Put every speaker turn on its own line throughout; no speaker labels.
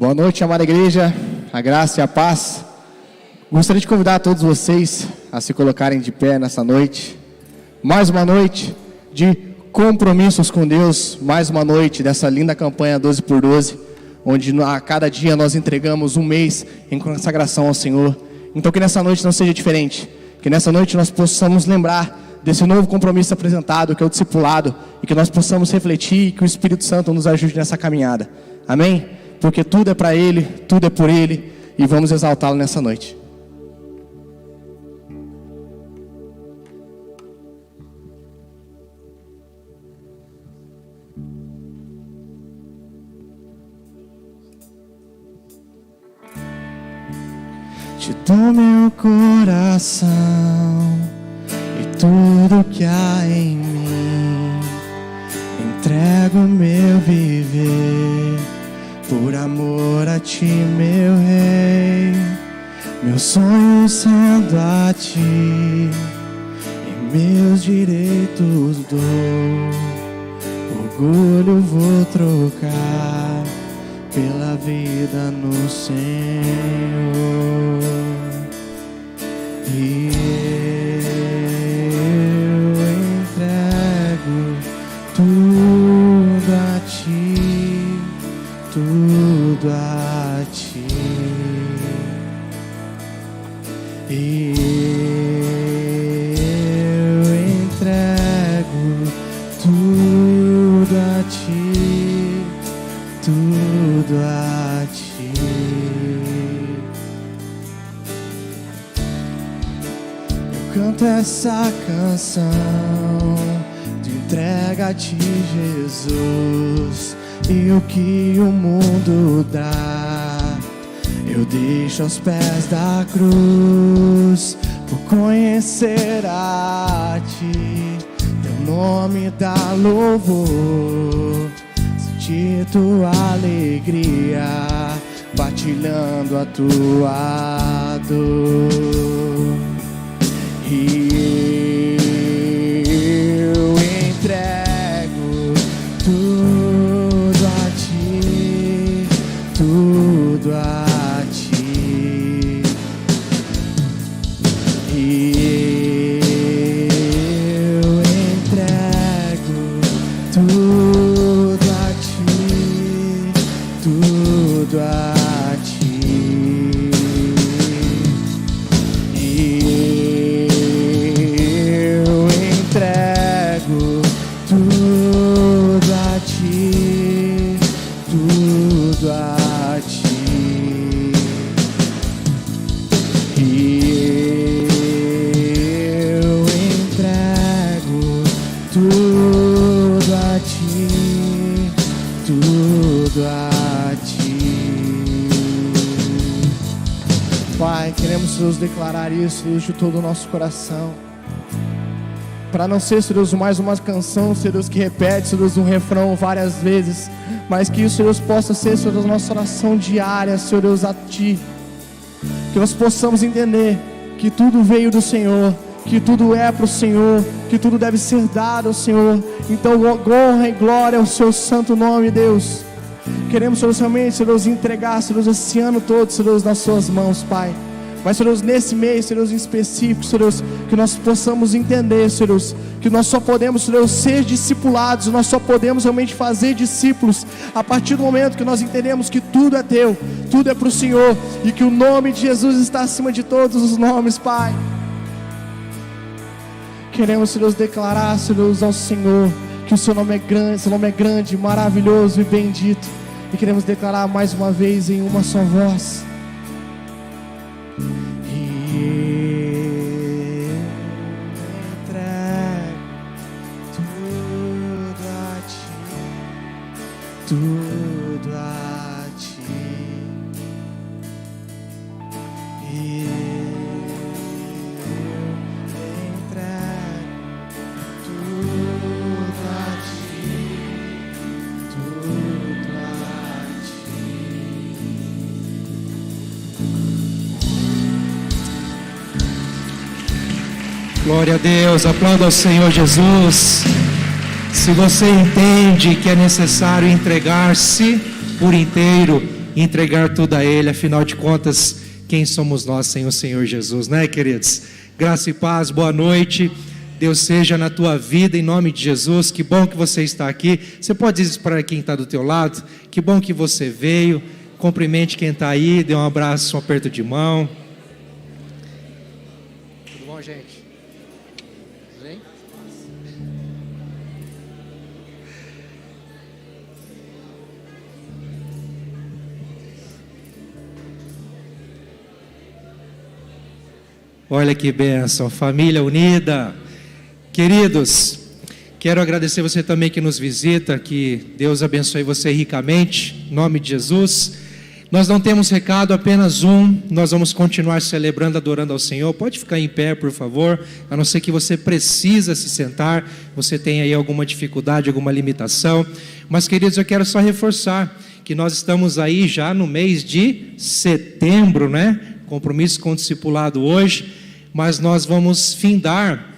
Boa noite, amada igreja, a graça e a paz. Gostaria de convidar todos vocês a se colocarem de pé nessa noite. Mais uma noite de compromissos com Deus, mais uma noite dessa linda campanha 12x12, onde a cada dia nós entregamos um mês em consagração ao Senhor. Então que nessa noite não seja diferente, que nessa noite nós possamos lembrar desse novo compromisso apresentado, que é o discipulado, e que nós possamos refletir e que o Espírito Santo nos ajude nessa caminhada. Amém? Porque tudo é para Ele, tudo é por Ele, e vamos exaltá-lo nessa noite. Te dou meu coração e tudo que há em mim, entrego meu viver, por amor a Ti, meu Rei. Meus sonhos sendo a Ti, e meus direitos dou, orgulho vou trocar pela vida no Senhor. E eu entrego tudo a Ti, tudo a Ti. E eu entrego tudo a Ti, tudo a Ti. Eu canto essa canção de entrega a Ti, Jesus, e o que o mundo dá eu deixo aos pés da cruz, por conhecer a Ti. Teu nome dá louvor, sentir Tua alegria, partilhando a Tua dor. E eu entrego tudo a Ti, tudo a Ti. E eu entrego tudo a Ti, tudo a Ti. E eu entrego tudo a Ti, tudo a Ti. E eu entrego tudo a Ti, tudo a Ti. Pai, queremos, Deus, declarar isso, Deus, de todo o nosso coração, para não ser, Senhor Deus, mais uma canção, Senhor Deus, que repete, Senhor Deus, um refrão várias vezes, mas que isso, Senhor Deus, possa ser, Senhor Deus, nossa oração diária, Senhor Deus, a Ti. Que nós possamos entender que tudo veio do Senhor, que tudo é para o Senhor, que tudo deve ser dado ao Senhor. Então, honra e glória ao Seu santo nome, Deus. Queremos, Senhor Deus, realmente, Senhor Deus, entregar, Senhor Deus, esse ano todo, Senhor Deus, nas Suas mãos, Pai. Mas, Senhor Deus, nesse mês, Senhor Deus, em específico, Senhor Deus, que nós possamos entender, Senhor Deus, que nós só podemos, Senhor Deus, ser discipulados, nós só podemos realmente fazer discípulos a partir do momento que nós entendemos que tudo é Teu, tudo é para o Senhor, e que o nome de Jesus está acima de todos os nomes, Pai. Queremos, Senhor Deus, declarar, Senhor Deus, ao Senhor que o Seu nome é grande, maravilhoso e bendito, e queremos declarar mais uma vez em uma só voz. Tudo a Ti. E eu entrego tudo a Ti, tudo a Ti.
Glória a Deus, aplauda ao Senhor Jesus. Se você entende que é necessário entregar-se por inteiro e entregar tudo a Ele. Afinal de contas, quem somos nós sem o Senhor Jesus, né, queridos? Graça e paz, boa noite. Deus seja na tua vida, em nome de Jesus. Que bom que você está aqui. Você pode dizer para quem está do teu lado: que bom que você veio. Cumprimente quem está aí, dê um abraço, um aperto de mão. Tudo bom, gente? Vem. Olha que bênção, família unida. Queridos, quero agradecer você também que nos visita, que Deus abençoe você ricamente, em nome de Jesus. Nós não temos recado, apenas um. Nós vamos continuar celebrando, adorando ao Senhor. Pode ficar em pé, por favor, a não ser que você precisa se sentar, você tem aí alguma dificuldade, alguma limitação. Mas, queridos, eu quero só reforçar que nós estamos aí já no mês de setembro, né? Compromisso com o discipulado hoje, mas nós vamos findar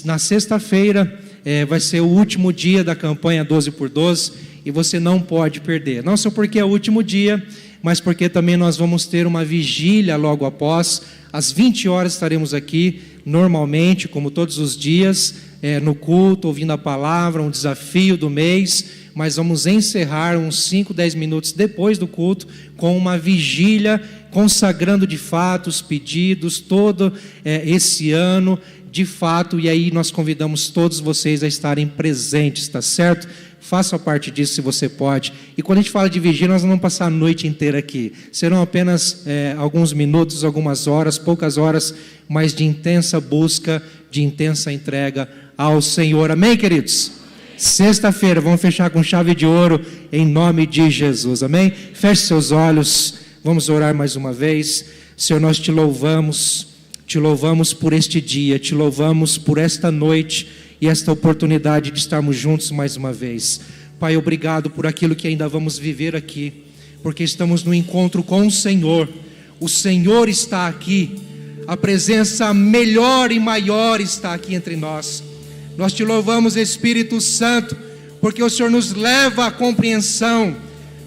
na sexta-feira. Vai ser o último dia da campanha 12 por 12 e você não pode perder. Não só porque é o último dia, mas porque também nós vamos ter uma vigília logo após. Às 20 horas estaremos aqui, normalmente, como todos os dias, no culto, ouvindo a palavra, um desafio do mês. Mas vamos encerrar uns 5, 10 minutos depois do culto com uma vigília, consagrando de fato os pedidos, todo esse ano, de fato. E aí nós convidamos todos vocês a estarem presentes, tá certo? Faça parte disso se você pode. E quando a gente fala de vigília, nós não vamos passar a noite inteira aqui. Serão apenas alguns minutos, algumas horas, poucas horas, mas de intensa busca, de intensa entrega ao Senhor. Amém, queridos? Sexta-feira, vamos fechar com chave de ouro, em nome de Jesus. Amém? Feche seus olhos, vamos orar mais uma vez. Senhor, nós te louvamos por este dia, te louvamos por esta noite e esta oportunidade de estarmos juntos mais uma vez. Pai, obrigado por aquilo que ainda vamos viver aqui, porque estamos no encontro com o Senhor está aqui, a presença melhor e maior está aqui entre nós. Nós te louvamos, Espírito Santo, porque o Senhor nos leva à compreensão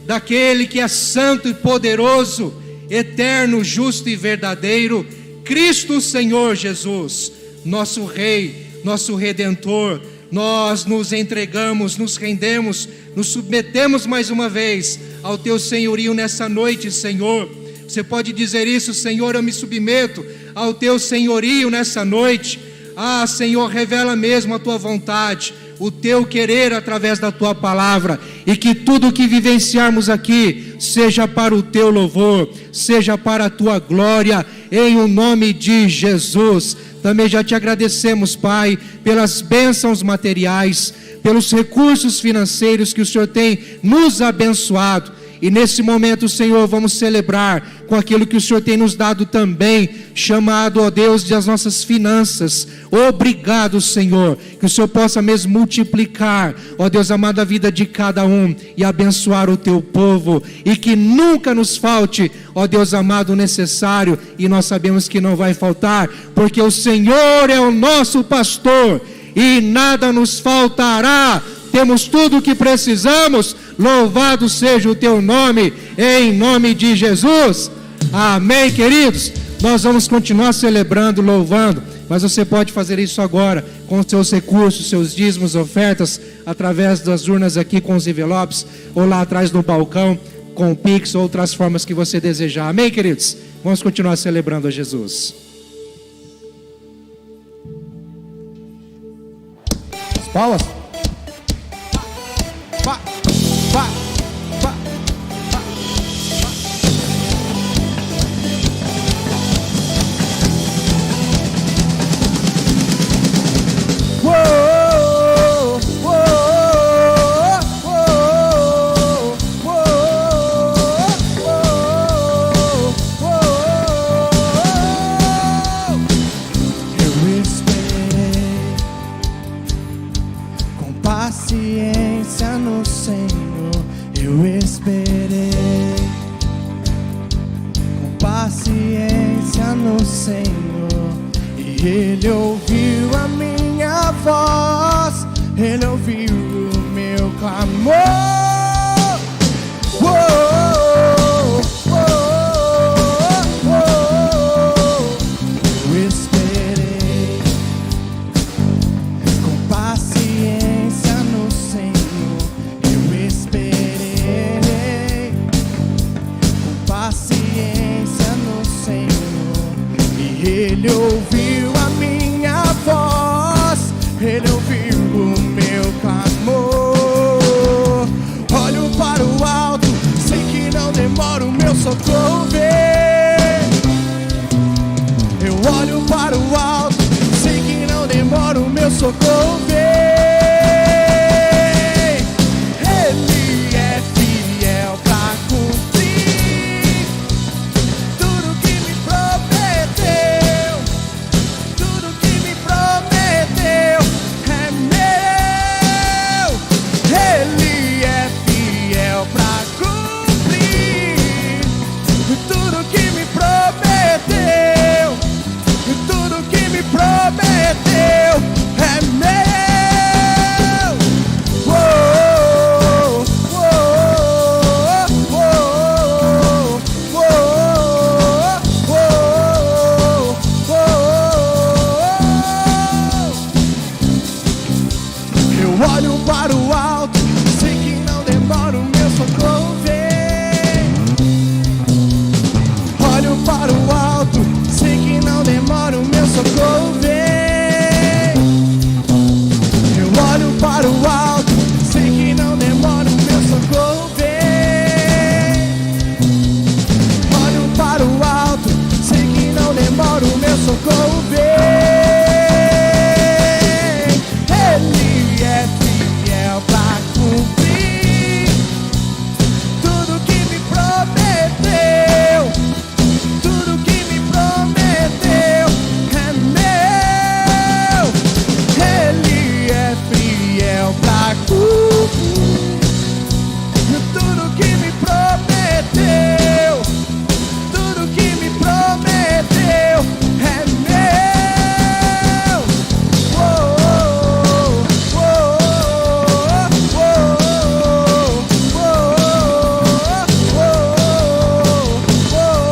daquele que é santo e poderoso, eterno, justo e verdadeiro, Cristo Senhor Jesus, nosso Rei, nosso Redentor. Nós nos entregamos, nos rendemos, nos submetemos mais uma vez ao teu senhorio nessa noite, Senhor. Você pode dizer isso: Senhor, eu me submeto ao teu senhorio nessa noite. Ah, Senhor, revela mesmo a tua vontade, o teu querer através da tua palavra, e que tudo que vivenciarmos aqui seja para o teu louvor, seja para a tua glória, em o nome de Jesus. Também já te agradecemos, Pai, pelas bênçãos materiais, pelos recursos financeiros que o Senhor tem nos abençoado. E nesse momento, Senhor, vamos celebrar com aquilo que o Senhor tem nos dado também, chamado, ó Deus, das nossas finanças. Obrigado, Senhor, que o Senhor possa mesmo multiplicar, ó Deus amado, a vida de cada um e abençoar o teu povo, e que nunca nos falte, ó Deus amado, o necessário, e nós sabemos que não vai faltar, porque o Senhor é o nosso pastor e nada nos faltará. Temos tudo o que precisamos. Louvado seja o teu nome, em nome de Jesus. Amém, queridos. Nós vamos continuar celebrando, louvando, mas você pode fazer isso agora com seus recursos, seus dízimos, ofertas, através das urnas aqui com os envelopes, ou lá atrás no balcão com o Pix ou outras formas que você desejar. Amém, queridos? Vamos continuar celebrando a Jesus.
As palmas. Pá, pá, pá, pá, Uou, uou, uou, uou, uou. Eu esperei com paciência no Senhor, eu esperei com paciência no Senhor, e Ele ouviu a minha voz, Ele ouviu o meu clamor. Oh, oh, Ele ouviu a minha voz, Ele ouviu o meu clamor. Olho para o alto, sei que não demora o meu socorro vem. Eu olho para o alto, sei que não demora o meu socorro vem. Ele é fiel pra cumprir tudo que me prometeu. Tudo que me prometeu é meu. Ele é fiel pra cumprir tudo que me prometeu. Tudo que me prometeu é meu. Uou, uou, uou, uou, uou, uou. Eu olho para o alto, sei que não demora o meu socorro vem. Olho para o alto, sei que não demora o meu socorro vem. Eu olho para o alto, sei que não demora o meu socorro vem. Olho para o alto, sei que não demora o meu socorro vem. Ele é fiel pra cumprir tudo que me prometeu. Tudo que me prometeu é meu. Ele é fiel pra cumprir tudo que me prometeu. Tudo que me prometeu é meu. Uou, uou, uou, uou.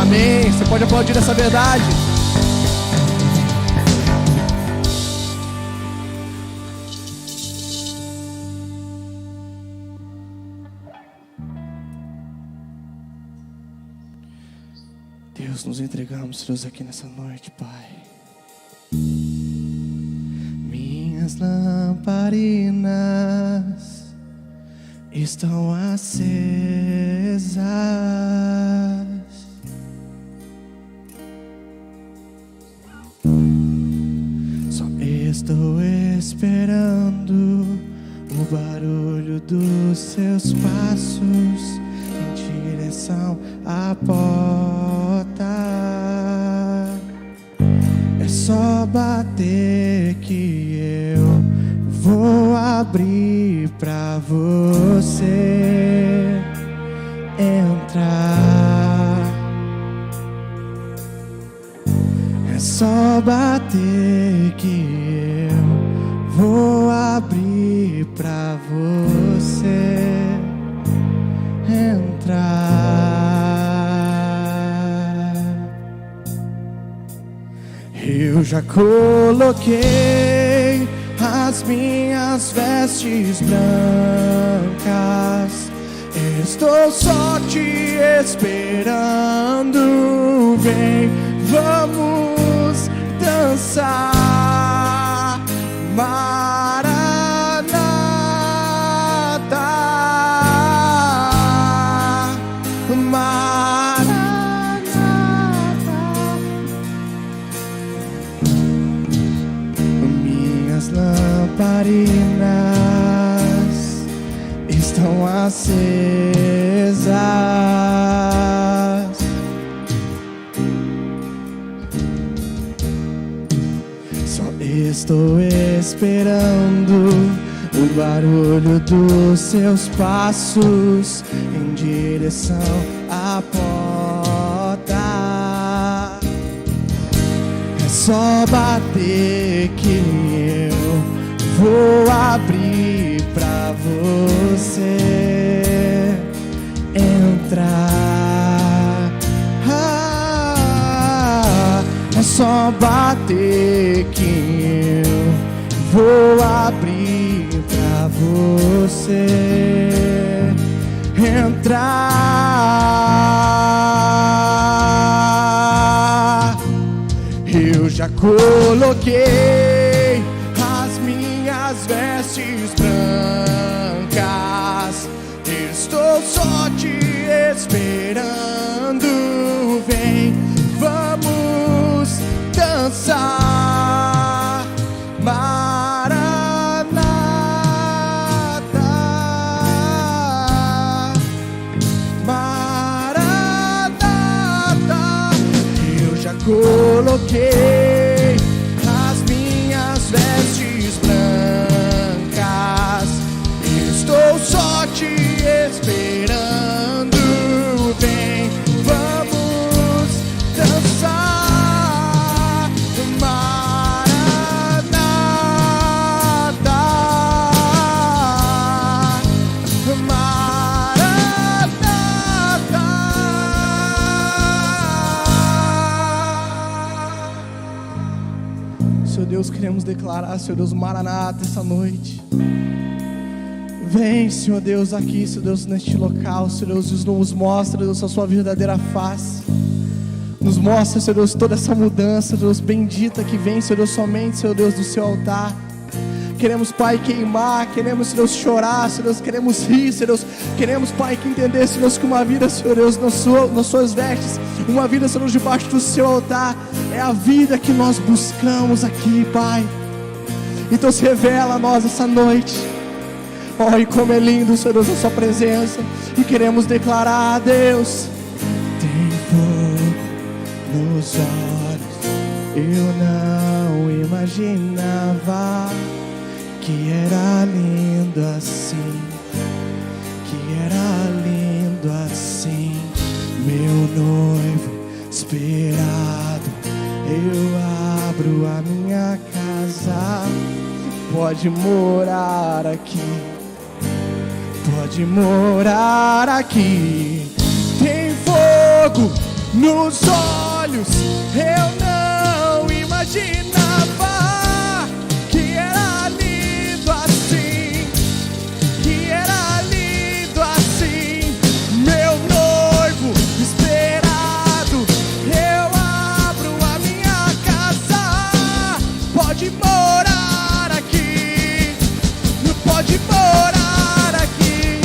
Amém. Você pode aplaudir essa verdade. Deus, nos entregamos, Deus, aqui nessa noite, Pai. Minhas lamparinas estão acesas. Só estou esperando o barulho dos seus passos em direção à porta. É só bater que eu vou abrir pra você entrar. É só bater que eu vou abrir pra você entrar. Eu já coloquei as minhas vestes brancas, estou só te esperando. Vem, vamos dançar. Maranata, Maranata. Minhas lamparinas estão acesas. Só estou esperando o barulho dos seus passos em direção à porta. É só bater que eu vou abrir pra você entrar. É só bater que eu vou abrir pra você entrar. coloquei as minhas vestes brancas, estou só te esperando. Vem, vamos dançar, Maranata. Maranata, eu já coloquei as minhas vestes brancas, estou só te esperando. Vem, vamos dançar, Maranata. Maranata. Senhor Deus, queremos declarar, Senhor Deus, Maranata essa noite. Vem, Senhor Deus, aqui, Senhor Deus, neste local, Senhor Deus, nos mostra, Deus, a sua verdadeira face. Nos mostra, Senhor Deus, toda essa mudança, Deus, bendita que vem, Senhor Deus, somente, Senhor Deus, do seu altar. Queremos, Pai, queimar, queremos, Senhor Deus, chorar, Senhor Deus, queremos rir, Senhor Deus, queremos, Pai, que entender, Senhor Deus, que uma vida, Senhor Deus, nas suas vestes, uma vida, Senhor Deus, debaixo do seu altar, é a vida que nós buscamos aqui, Pai. Então se revela a nós essa noite. Oh, e como é lindo, Senhor Deus, a sua presença. E queremos declarar a Deus: tem fogo nos olhos. Eu não imaginava que era lindo assim, que era lindo assim. Meu noivo esperado, eu abro a minha casa. Pode morar aqui, pode morar aqui. Tem fogo nos olhos. Eu não imaginava que era lindo assim, que era lindo assim. Meu noivo esperado, eu abro a minha casa. Pode morar aqui, pode morar aqui.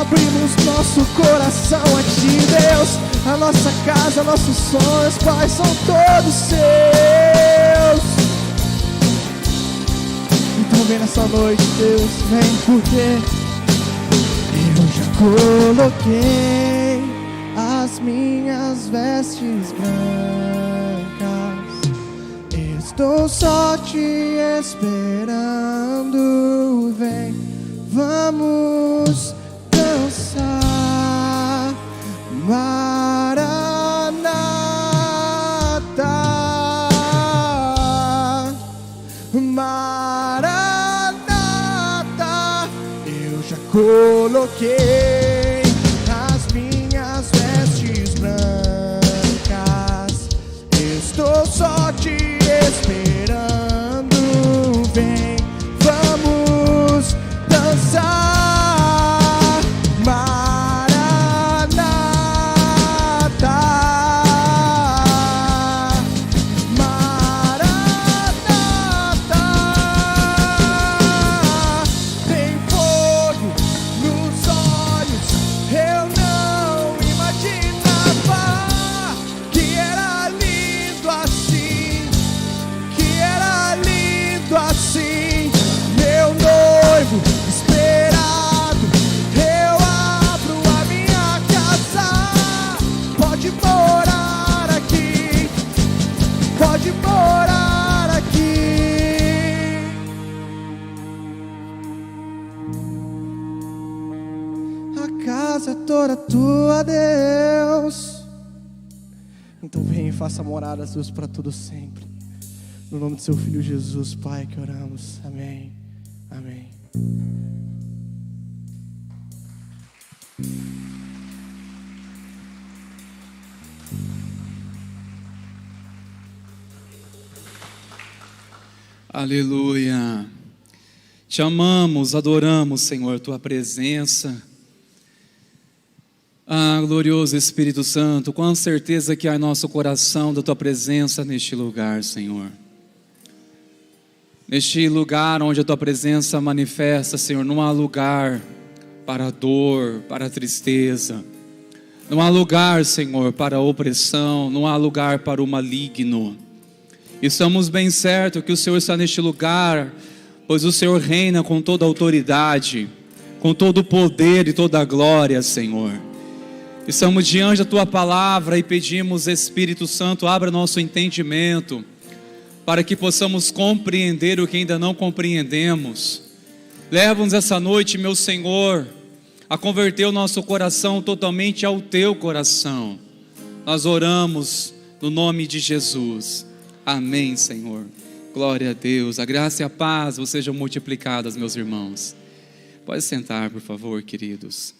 Abrimos nosso coração a Ti, Deus. A nossa casa, nossos sonhos, Pai, são todos Seus. Então vem nessa noite, Deus, vem, porque eu já coloquei as minhas vestes brancas. Estou só te esperando. Vem, vamos dançar, Maranata. Maranata, eu já coloquei as minhas vestes brancas. Estou só te esperando. Vem, vamos dançar, Maranata. Maranata. Tem fogo nos olhos. Eu não imaginava que era lindo assim, que era lindo assim. Meu noivo esperado, eu abro a minha casa. Pode morar aqui, pode morar aqui. A casa é toda tua, Deus. Então vem e faça morada, Deus, para todo sempre. No nome do seu Filho Jesus, Pai, que oramos. Amém. Amém.
Aleluia. Te amamos, adoramos, Senhor, Tua presença. Glorioso Espírito Santo, com certeza que há em nosso coração da Tua presença neste lugar, Senhor. Neste lugar onde a Tua presença manifesta, Senhor, não há lugar para a dor, para a tristeza. Não há lugar, Senhor, para a opressão, não há lugar para o maligno. E estamos bem certos que o Senhor está neste lugar, pois o Senhor reina com toda a autoridade, com todo o poder e toda a glória, Senhor. Estamos diante da Tua palavra e pedimos, Espírito Santo, abra nosso entendimento, para que possamos compreender o que ainda não compreendemos. Leva-nos essa noite, meu Senhor, a converter o nosso coração totalmente ao Teu coração. Nós oramos no nome de Jesus. Amém, Senhor. Glória a Deus. A graça e a paz vos sejam multiplicadas, meus irmãos. Pode sentar, por favor, queridos.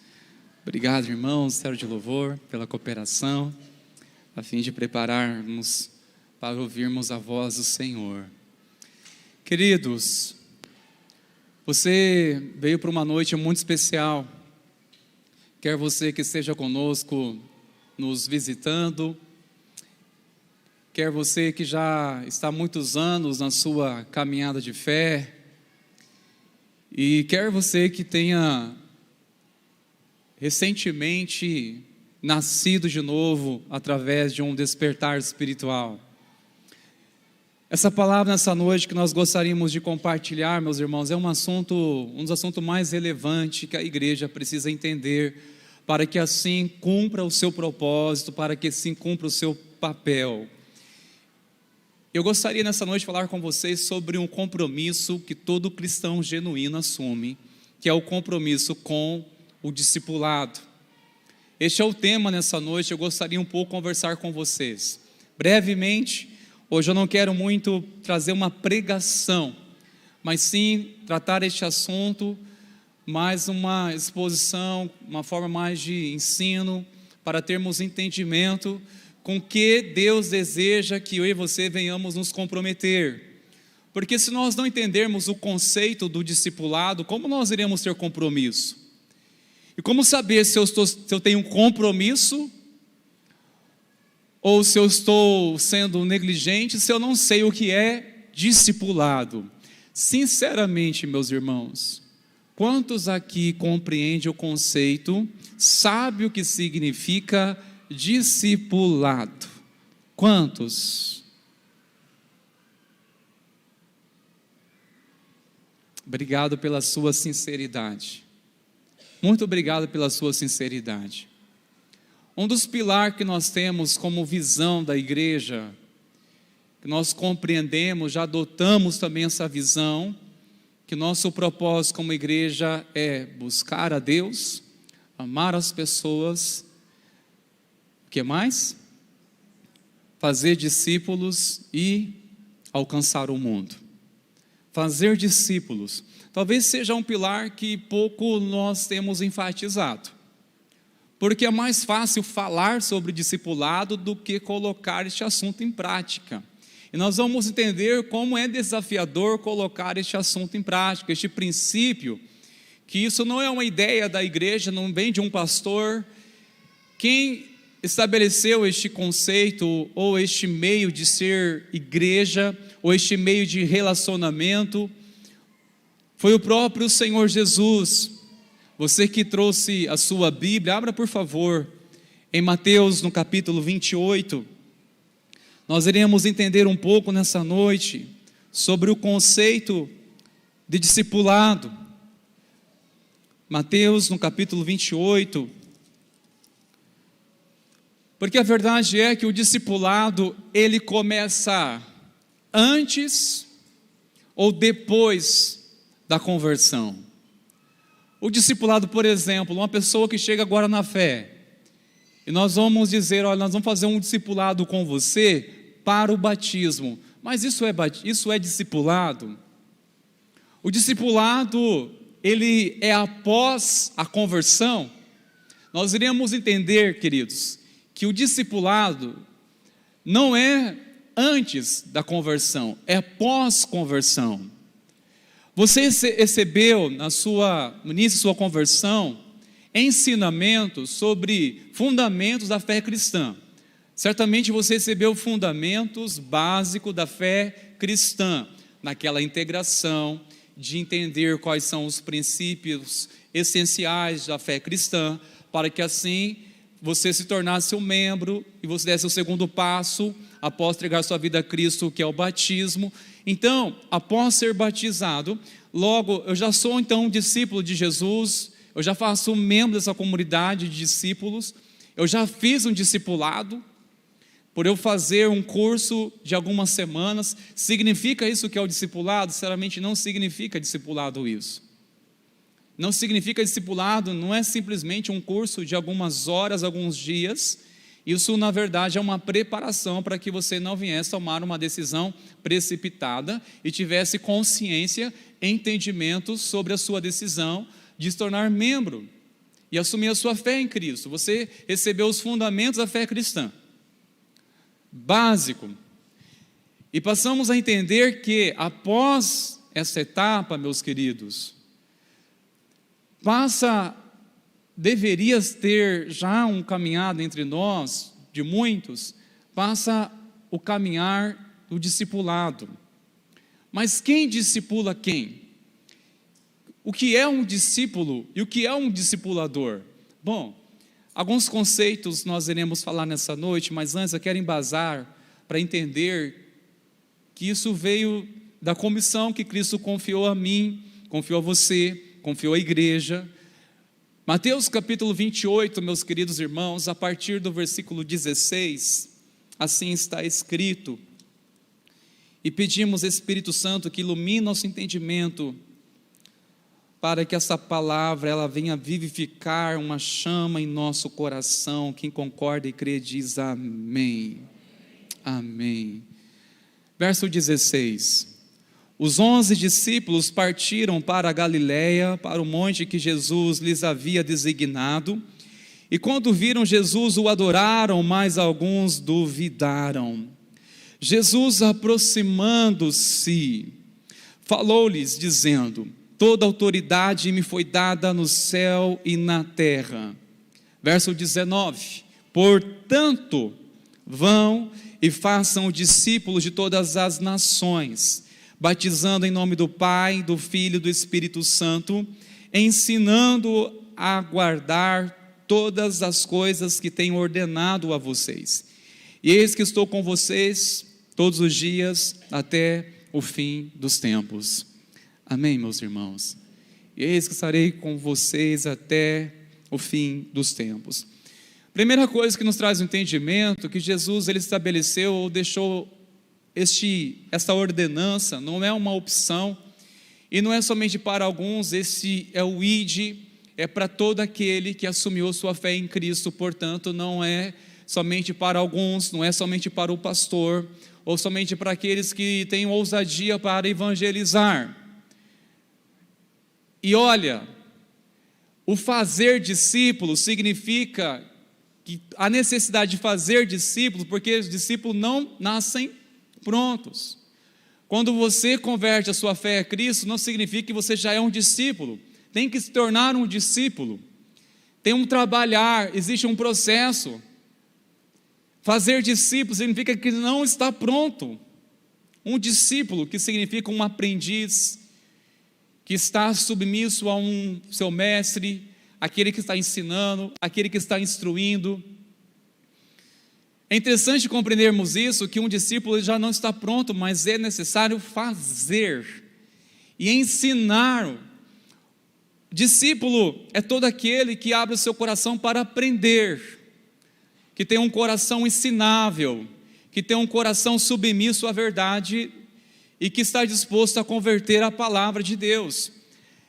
Obrigado, irmãos, Ministério de Louvor, pela cooperação, a fim de prepararmos para ouvirmos a voz do Senhor. Queridos, você veio para uma noite muito especial. Quer você que esteja conosco, nos visitando, quer você que já está há muitos anos na sua caminhada de fé, e quer você que tenha recentemente nascido de novo através de um despertar espiritual. Essa palavra nessa noite que nós gostaríamos de compartilhar, meus irmãos, é um dos assuntos mais relevantes que a igreja precisa entender, para que assim cumpra o seu propósito, para que assim cumpra o seu papel. Eu gostaria nessa noite de falar com vocês sobre um compromisso que todo cristão genuíno assume, que é o compromisso com o discipulado. Este é o tema nessa noite. Eu gostaria um pouco de conversar com vocês. Brevemente, hoje eu não quero muito trazer uma pregação, mas sim tratar este assunto, mais uma exposição, uma forma mais de ensino, para termos entendimento com que Deus deseja que eu e você venhamos nos comprometer. Porque se nós não entendermos o conceito do discipulado, como nós iremos ter compromisso? E como saber se eu tenho um compromisso, ou se eu estou sendo negligente, se eu não sei o que é discipulado? Sinceramente, meus irmãos, quantos aqui compreendem o conceito, sabe o que significa discipulado? Quantos? Obrigado pela sua sinceridade. Muito obrigado pela sua sinceridade. Um dos pilares que nós temos como visão da igreja, que nós compreendemos, já adotamos também essa visão, que nosso propósito como igreja é buscar a Deus, amar as pessoas, o que mais? Fazer discípulos e alcançar o mundo. Fazer discípulos. Talvez seja um pilar que pouco nós temos enfatizado, porque é mais fácil falar sobre discipulado do que colocar este assunto em prática. E nós vamos entender como é desafiador colocar este assunto em prática, este princípio, que isso não é uma ideia da igreja, não vem de um pastor. Quem estabeleceu este conceito, ou este meio de ser igreja, ou este meio de relacionamento, foi o próprio Senhor Jesus. Você que trouxe a sua Bíblia, abra por favor, em Mateus no capítulo 28, nós iremos entender um pouco nessa noite, sobre o conceito de discipulado. Mateus no capítulo 28, porque a verdade é que o discipulado, ele começa antes ou depois da conversão. O discipulado, por exemplo, uma pessoa que chega agora na fé, e nós vamos dizer, olha, nós vamos fazer um discipulado com você para o batismo, mas isso é discipulado? O discipulado, ele é após a conversão? Nós iremos entender, queridos, que o discipulado não é antes da conversão, é pós-conversão. Você recebeu no início da sua conversão ensinamentos sobre fundamentos da fé cristã. Certamente você recebeu fundamentos básicos da fé cristã, naquela integração de entender quais são os princípios essenciais da fé cristã, para que assim você se tornasse um membro e você desse o segundo passo após entregar sua vida a Cristo, que é o batismo. Então, após ser batizado, logo eu já sou então um discípulo de Jesus, eu já faço membro dessa comunidade de discípulos, eu já fiz um discipulado. Por eu fazer um curso de algumas semanas, significa isso que é o discipulado? Sinceramente, não significa discipulado isso. Não significa discipulado, não é simplesmente um curso de algumas horas, alguns dias. Isso, na verdade, é uma preparação para que você não viesse tomar uma decisão precipitada e tivesse consciência, entendimento sobre a sua decisão de se tornar membro e assumir a sua fé em Cristo. Você recebeu os fundamentos da fé cristã. Básico, e passamos a entender que após essa etapa, meus queridos, deveria ter já um caminhado entre nós, de muitos, passa o caminhar do discipulado. Mas quem discipula quem? O que é um discípulo e o que é um discipulador? Bom, alguns conceitos nós iremos falar nessa noite, mas antes eu quero embasar para entender que isso veio da comissão que Cristo confiou a mim, confiou a você, confiou à igreja. Mateus capítulo 28, meus queridos irmãos, a partir do versículo 16, assim está escrito: e pedimos, Espírito Santo, que ilumine nosso entendimento, para que essa palavra ela venha vivificar uma chama em nosso coração. Quem concorda e crê diz amém. Amém. Verso 16: os 11 discípulos partiram para a Galiléia, para o monte que Jesus lhes havia designado, e quando viram Jesus o adoraram, mas alguns duvidaram. Jesus, aproximando-se, falou-lhes dizendo: toda autoridade me foi dada no céu e na terra. Verso 19: portanto, vão e façam discípulos de todas as nações, batizando em nome do Pai, do Filho e do Espírito Santo, ensinando a guardar todas as coisas que tenho ordenado a vocês. E eis que estou com vocês todos os dias até o fim dos tempos. Amém, meus irmãos? E eis que estarei com vocês até o fim dos tempos. Primeira coisa que nos traz o entendimento, que Jesus ele estabeleceu ou deixou essa ordenança, não é uma opção, e não é somente para alguns, esse é o ID, é para todo aquele que assumiu sua fé em Cristo. Portanto, não é somente para alguns, não é somente para o pastor, ou somente para aqueles que têm ousadia para evangelizar. E olha, o fazer discípulos significa que a necessidade de fazer discípulos, porque os discípulos não nascem prontos. Quando você converte a sua fé a Cristo, não significa que você já é um discípulo. Tem que se tornar um discípulo. Tem um trabalhar, existe um processo. Fazer discípulo significa que não está pronto. Um discípulo, que significa um aprendiz, que está submisso a um seu mestre, aquele que está ensinando, aquele que está instruindo. É interessante compreendermos isso, que um discípulo já não está pronto, mas é necessário fazer e ensinar. Discípulo é todo aquele que abre o seu coração para aprender, que tem um coração ensinável, que tem um coração submisso à verdade e que está disposto a converter a palavra de Deus,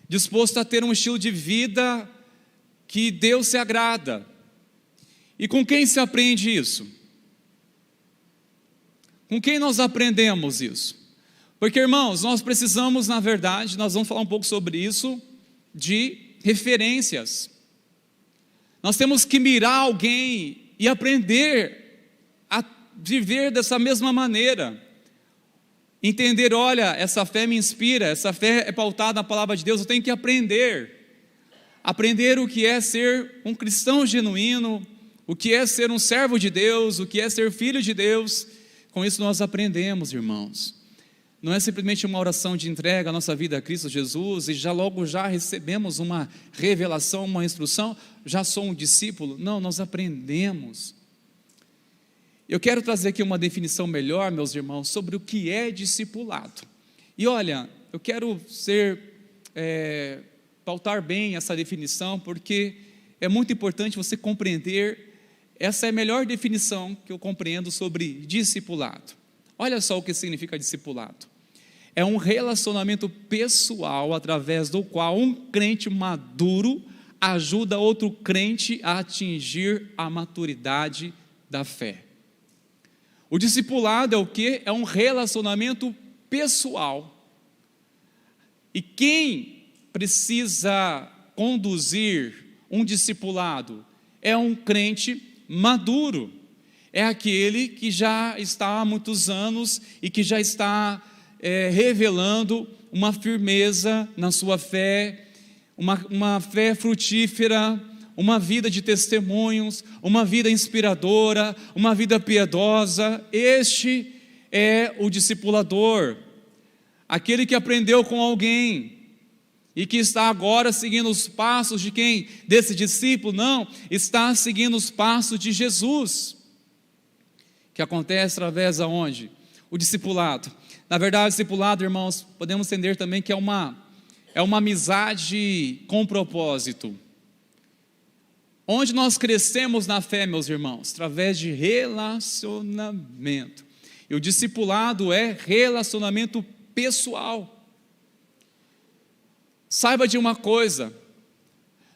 disposto a ter um estilo de vida que Deus se agrada. E com quem se aprende isso? Com quem nós aprendemos isso? Porque, irmãos, nós precisamos, na verdade, nós vamos falar um pouco sobre isso, de referências. Nós temos que mirar alguém e aprender a viver dessa mesma maneira. Entender, olha, essa fé me inspira, essa fé é pautada na palavra de Deus, eu tenho que aprender o que é ser um cristão genuíno, o que é ser um servo de Deus, o que é ser filho de Deus. Com isso nós aprendemos, irmãos. Não é simplesmente uma oração de entrega à nossa vida a Cristo Jesus e logo já recebemos uma revelação, uma instrução, já sou um discípulo. Não, nós aprendemos. Eu quero trazer aqui uma definição melhor, meus irmãos, sobre o que é discipulado. E olha, eu quero pautar bem essa definição, porque é muito importante você compreender. Essa é a melhor definição que eu compreendo sobre discipulado. Olha só o que significa discipulado. É um relacionamento pessoal através do qual um crente maduro ajuda outro crente a atingir a maturidade da fé. O discipulado é o quê? É um relacionamento pessoal. E quem precisa conduzir um discipulado é um crente maduro. É aquele que já está há muitos anos e que já está revelando uma firmeza na sua fé, uma fé frutífera, uma vida de testemunhos, uma vida inspiradora, uma vida piedosa. Este é o discipulador, aquele que aprendeu com alguém e que está agora seguindo os passos de quem? Desse discípulo? Não, está seguindo os passos de Jesus, que acontece através de onde? O discipulado. Na verdade, o discipulado, irmãos, podemos entender também que é uma amizade com propósito. Onde nós crescemos na fé, meus irmãos? Através de relacionamento. E o discipulado é relacionamento pessoal. Saiba de uma coisa: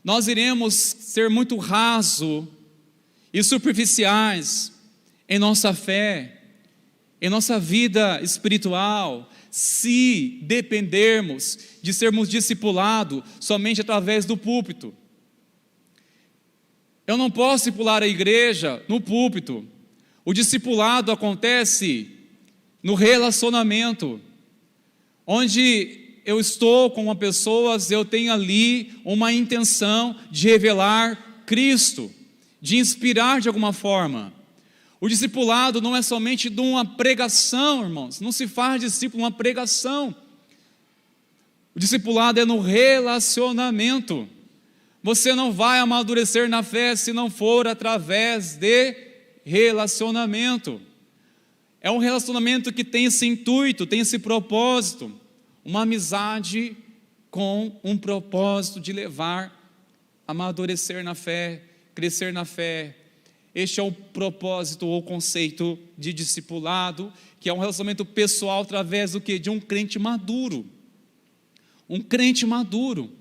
nós iremos ser muito raso e superficiais em nossa fé, em nossa vida espiritual, se dependermos de sermos discipulados somente através do púlpito. Eu não posso discipular a igreja no púlpito. O discipulado acontece no relacionamento, onde eu estou com uma pessoa, eu tenho ali uma intenção de revelar Cristo, de inspirar de alguma forma. O discipulado não é somente de uma pregação, irmãos, não se faz discípulo uma pregação. O discipulado é no relacionamento. Você não vai amadurecer na fé se não for através de relacionamento. É um relacionamento que tem esse intuito, tem esse propósito, uma amizade com um propósito de levar a amadurecer na fé, crescer na fé. Este é o propósito ou conceito de discipulado, que é um relacionamento pessoal através do quê? De um crente maduro. Um crente maduro.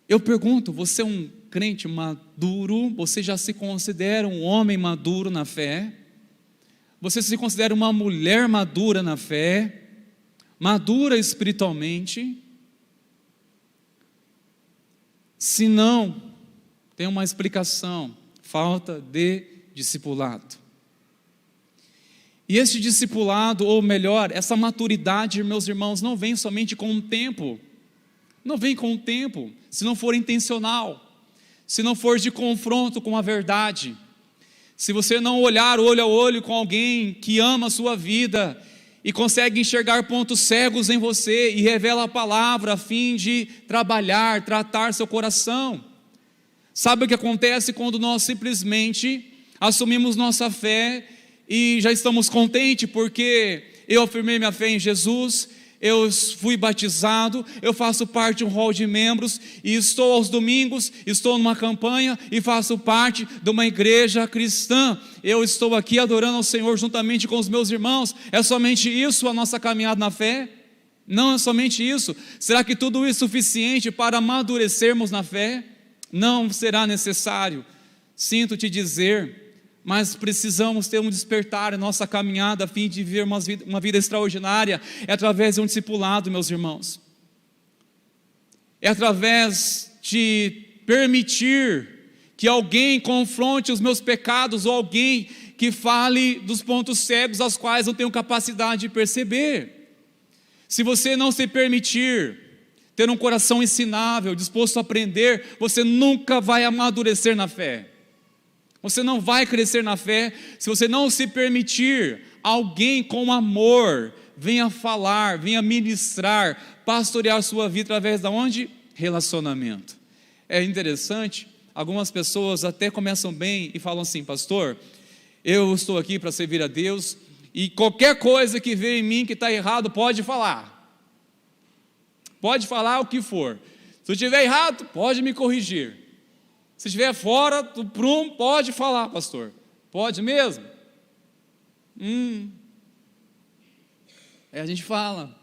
Eu pergunto, você é um crente maduro? Você já se considera um homem maduro na fé? Você se considera uma mulher madura na fé? Madura espiritualmente? Se não, tem uma explicação: falta de discipulado. E esse discipulado, ou melhor, essa maturidade, meus irmãos, não vem somente com o tempo. Não vem com o tempo, se não for intencional, se não for de confronto com a verdade, se você não olhar olho a olho com alguém que ama a sua vida e consegue enxergar pontos cegos em você e revela a palavra a fim de trabalhar, tratar seu coração. Sabe o que acontece quando nós simplesmente assumimos nossa fé e já estamos contentes porque eu afirmei minha fé em Jesus, eu fui batizado, eu faço parte de um hall de membros e estou aos domingos, estou numa campanha e faço parte de uma igreja cristã. Eu estou aqui adorando ao Senhor juntamente com os meus irmãos. É somente isso a nossa caminhada na fé? Não é somente isso. Será que tudo isso é suficiente para amadurecermos na fé? Não será necessário. Sinto te dizer, mas precisamos ter um despertar em nossa caminhada a fim de viver uma vida extraordinária. É através de um discipulado, meus irmãos. É através de permitir que alguém confronte os meus pecados, ou alguém que fale dos pontos cegos aos quais não tenho capacidade de perceber. Se você não se permitir ter um coração ensinável, disposto a aprender, você nunca vai amadurecer na fé. Você não vai crescer na fé se você não se permitir alguém com amor venha falar, venha ministrar, pastorear sua vida através de onde? Relacionamento. É interessante, algumas pessoas até começam bem e falam assim: pastor, eu estou aqui para servir a Deus, e qualquer coisa que vê em mim que está errado, pode falar. Pode falar o que for. Se eu estiver errado, pode me corrigir. Se estiver fora do prumo, pode falar, pastor. Pode mesmo? Aí a gente fala.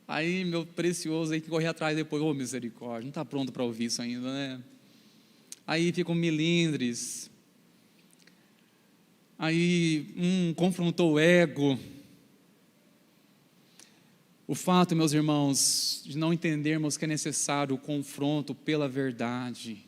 Aí, meu precioso, aí que corre atrás depois, ô misericórdia, não está pronto para ouvir isso ainda, né? Aí ficam milindres. Aí, confrontou o ego. O fato, meus irmãos, de não entendermos que é necessário o confronto pela verdade,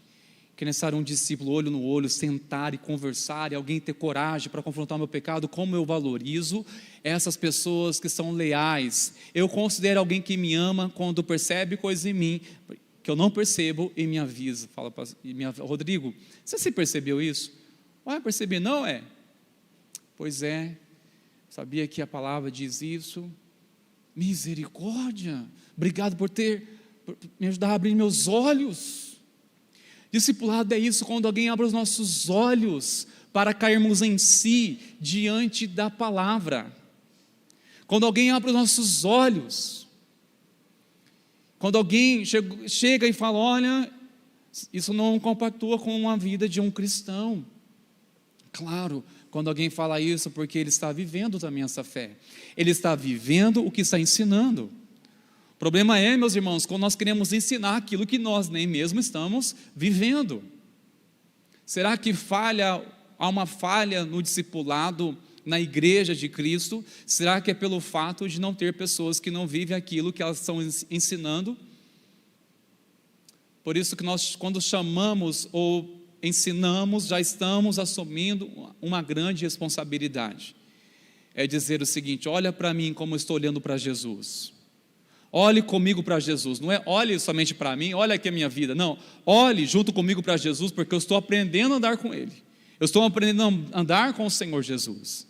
que é necessário um discípulo olho no olho, sentar e conversar, e alguém ter coragem para confrontar o meu pecado. Como eu valorizo essas pessoas que são leais. Eu considero alguém que me ama quando percebe coisas em mim que eu não percebo e me avisa. Fala, Rodrigo, você percebeu isso? Percebi, não é? Pois é, sabia que a palavra diz isso? Misericórdia, obrigado por me ajudar a abrir meus olhos. Discipulado é isso, quando alguém abre os nossos olhos para cairmos em si diante da palavra. Quando alguém abre os nossos olhos, quando alguém chega e fala: olha, isso não compactua com a vida de um cristão. Claro, quando alguém fala isso, porque ele está vivendo também essa fé, ele está vivendo o que está ensinando. O problema é, meus irmãos, quando nós queremos ensinar aquilo que nós nem mesmo estamos vivendo. Será que há uma falha no discipulado na igreja de Cristo? Será que é pelo fato de não ter pessoas que não vivem aquilo que elas estão ensinando? Por isso que nós, quando chamamos ou ensinamos, já estamos assumindo uma grande responsabilidade. É dizer o seguinte: olha para mim como eu estou olhando para Jesus. Olhe comigo para Jesus. Não é olhe somente para mim, olha aqui a minha vida. Não, olhe junto comigo para Jesus, porque eu estou aprendendo a andar com Ele. Eu estou aprendendo a andar com o Senhor Jesus.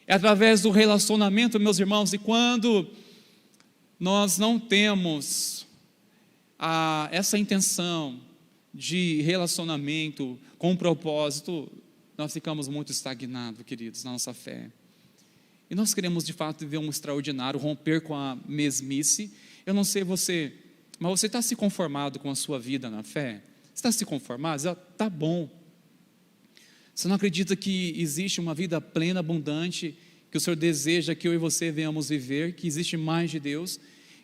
É através do relacionamento, meus irmãos, e quando nós não temos essa intenção de relacionamento com um propósito, nós ficamos muito estagnados, queridos, na nossa fé. E nós queremos de fato viver um extraordinário, romper com a mesmice. Eu não sei você, mas você está se conformado com a sua vida na fé? Você está se conformado? Está bom. Você não acredita que existe uma vida plena, abundante, que o Senhor deseja que eu e você venhamos viver, que existe mais de Deus,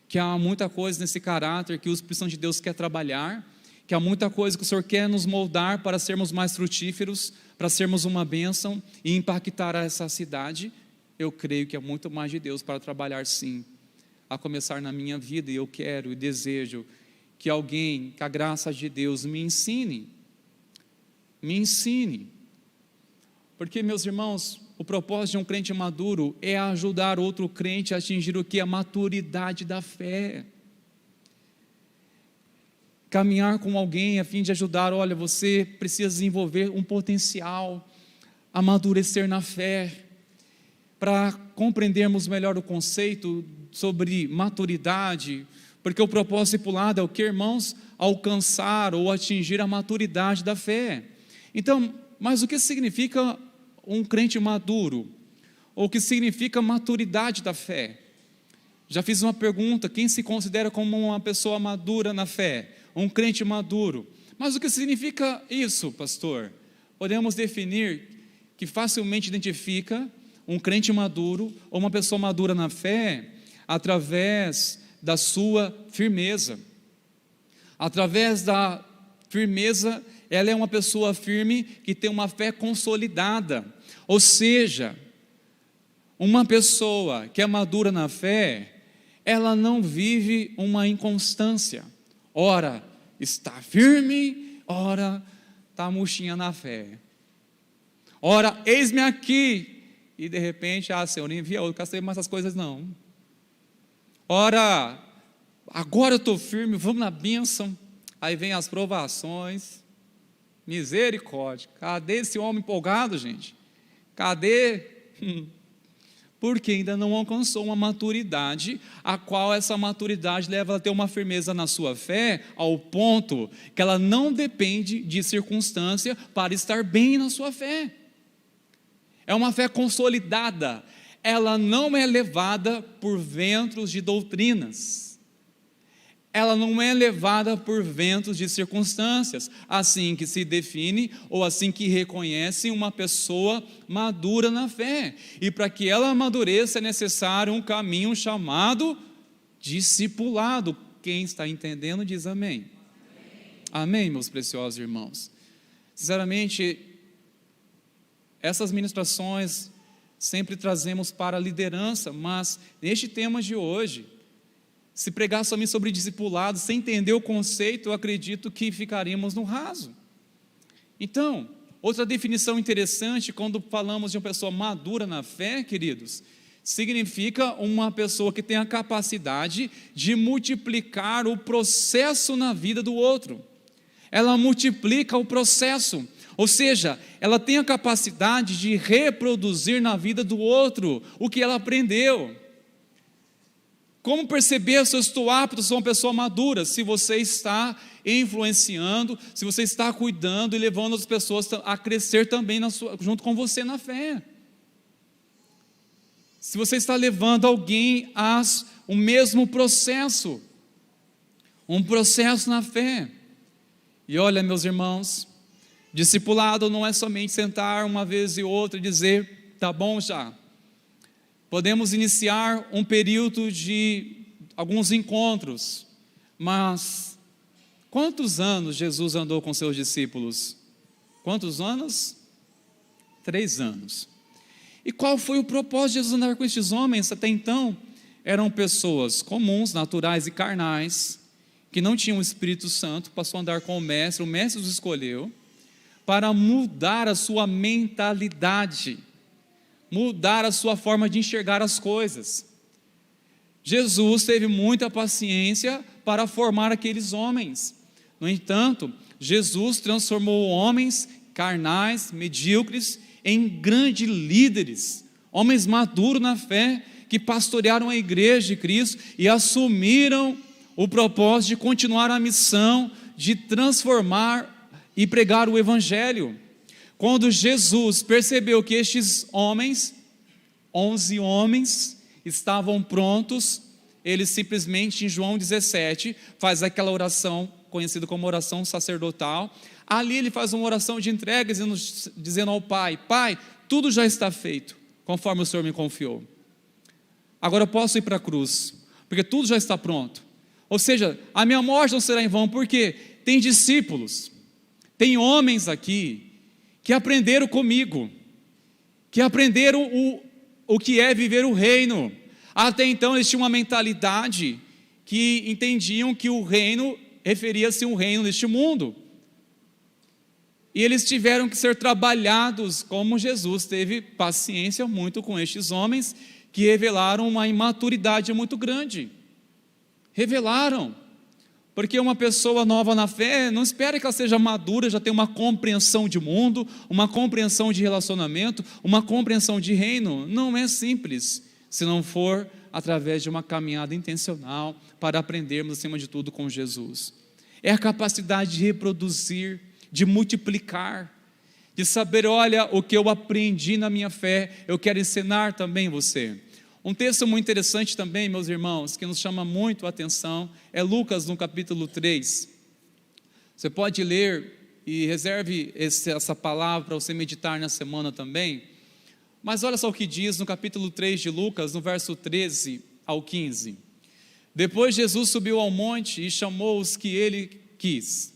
que há muita coisa nesse caráter que o Espírito Santo de Deus quer trabalhar, que há muita coisa que o Senhor quer nos moldar para sermos mais frutíferos, para sermos uma bênção e impactar essa cidade? Eu creio que há muito mais de Deus para trabalhar, sim, a começar na minha vida, e eu quero e desejo que alguém, que a graça de Deus me ensine, porque, meus irmãos, o propósito de um crente maduro é ajudar outro crente a atingir o que? A maturidade da fé. Caminhar com alguém a fim de ajudar: olha, você precisa desenvolver um potencial, amadurecer na fé, para compreendermos melhor o conceito sobre maturidade, porque o propósito discipulado é o que, irmãos? Alcançar ou atingir a maturidade da fé. Então, mas o que significa um crente maduro? Ou o que significa maturidade da fé? Já fiz uma pergunta: quem se considera como uma pessoa madura na fé? Um crente maduro. Mas o que significa isso, pastor? Podemos definir que facilmente identifica um crente maduro ou uma pessoa madura na fé através da sua firmeza. Através da firmeza, ela é uma pessoa firme que tem uma fé consolidada. Ou seja, uma pessoa que é madura na fé, ela não vive uma inconstância. Ora está firme, ora está murchinha na fé. Ora, eis-me aqui. E de repente, Senhor, envia outro, não quero saber mais essas coisas não. Ora, agora eu estou firme, vamos na bênção. Aí vem as provações. Misericórdia. Cadê esse homem empolgado, gente? Cadê? Porque ainda não alcançou uma maturidade, a qual essa maturidade leva a ter uma firmeza na sua fé, ao ponto que ela não depende de circunstância para estar bem na sua fé. É uma fé consolidada, ela não é levada por ventos de doutrinas, ela não é levada por ventos de circunstâncias, assim que se define ou assim que reconhece uma pessoa madura na fé. E para que ela amadureça é necessário um caminho chamado discipulado. Quem está entendendo diz amém. Amém, meus preciosos irmãos. Sinceramente, essas ministrações sempre trazemos para a liderança, mas neste tema de hoje, se pregar somente sobre discipulado, sem entender o conceito, eu acredito que ficaríamos no raso. Então, outra definição interessante, quando falamos de uma pessoa madura na fé, queridos, significa uma pessoa que tem a capacidade de multiplicar o processo na vida do outro. Ela multiplica o processo, ou seja, ela tem a capacidade de reproduzir na vida do outro o que ela aprendeu. Como perceber se eu estou apto a ser uma pessoa madura? Se você está influenciando, se você está cuidando e levando as pessoas a crescer também junto com você na fé. Se você está levando alguém a o mesmo processo, um processo na fé. E olha, meus irmãos, discipulado não é somente sentar uma vez e outra e dizer, tá bom já. Podemos iniciar um período de alguns encontros, mas quantos anos Jesus andou com seus discípulos? Quantos anos? 3 anos. E qual foi o propósito de Jesus andar com estes homens? Até então, eram pessoas comuns, naturais e carnais, que não tinham o Espírito Santo, passou a andar com o Mestre os escolheu, para mudar a sua mentalidade, mudar a sua forma de enxergar as coisas. Jesus teve muita paciência para formar aqueles homens. No entanto, Jesus transformou homens carnais, medíocres, em grandes líderes, homens maduros na fé, que pastorearam a igreja de Cristo e assumiram o propósito de continuar a missão de transformar e pregar o Evangelho. Quando Jesus percebeu que estes homens, 11 homens, estavam prontos, ele simplesmente, em João 17, faz aquela oração, conhecida como oração sacerdotal. Ali ele faz uma oração de entrega, dizendo ao Pai, Pai, tudo já está feito, conforme o Senhor me confiou. Agora eu posso ir para a cruz, porque tudo já está pronto. Ou seja, a minha morte não será em vão, porque tem discípulos, tem homens aqui, que aprenderam comigo, que aprenderam o que é viver o reino. Até então eles tinham uma mentalidade que entendiam que o reino referia-se a um reino neste mundo. E eles tiveram que ser trabalhados, como Jesus teve paciência muito com estes homens, que revelaram uma imaturidade muito grande. Revelaram. Porque uma pessoa nova na fé, não espera que ela seja madura, já tenha uma compreensão de mundo, uma compreensão de relacionamento, uma compreensão de reino. Não é simples, se não for através de uma caminhada intencional para aprendermos, acima de tudo, com Jesus. É a capacidade de reproduzir, de multiplicar, de saber, olha, o que eu aprendi na minha fé, eu quero ensinar também você. Um texto muito interessante também, meus irmãos, que nos chama muito a atenção, é Lucas no capítulo 3. Você pode ler e reserve essa palavra para você meditar na semana também. Mas olha só o que diz no capítulo 3 de Lucas, no verso 13 ao 15. Depois Jesus subiu ao monte e chamou os que ele quis,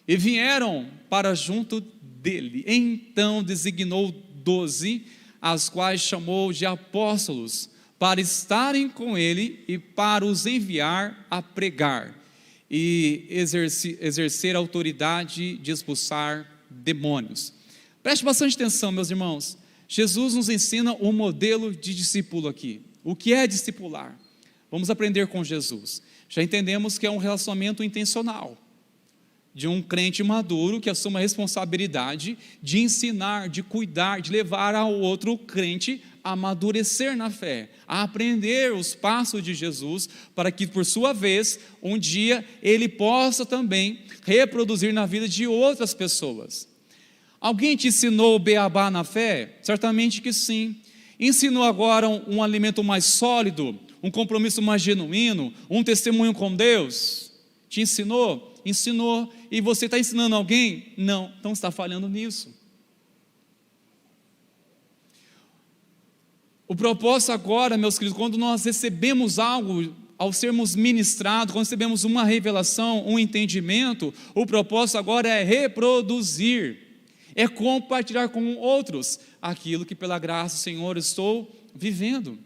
e vieram para junto dele. Então designou 12, as quais chamou de apóstolos, para estarem com ele e para os enviar a pregar e exercer a autoridade de expulsar demônios. Preste bastante atenção, meus irmãos. Jesus nos ensina um modelo de discípulo aqui. O que é discipular? Vamos aprender com Jesus. Já entendemos que é um relacionamento intencional, de um crente maduro que assume a responsabilidade de ensinar, de cuidar, de levar ao outro crente a amadurecer na fé, a aprender os passos de Jesus, para que, por sua vez, um dia ele possa também reproduzir na vida de outras pessoas. Alguém te ensinou o beabá na fé? Certamente que sim. Ensinou agora um alimento mais sólido, um compromisso mais genuíno, um testemunho com Deus? Te ensinou? Ensinou. E você está ensinando alguém? Não, então está falhando nisso. O propósito agora, meus queridos, quando nós recebemos algo, ao sermos ministrados, quando recebemos uma revelação, um entendimento, o propósito agora é reproduzir, é compartilhar com outros aquilo que pela graça do Senhor estou vivendo.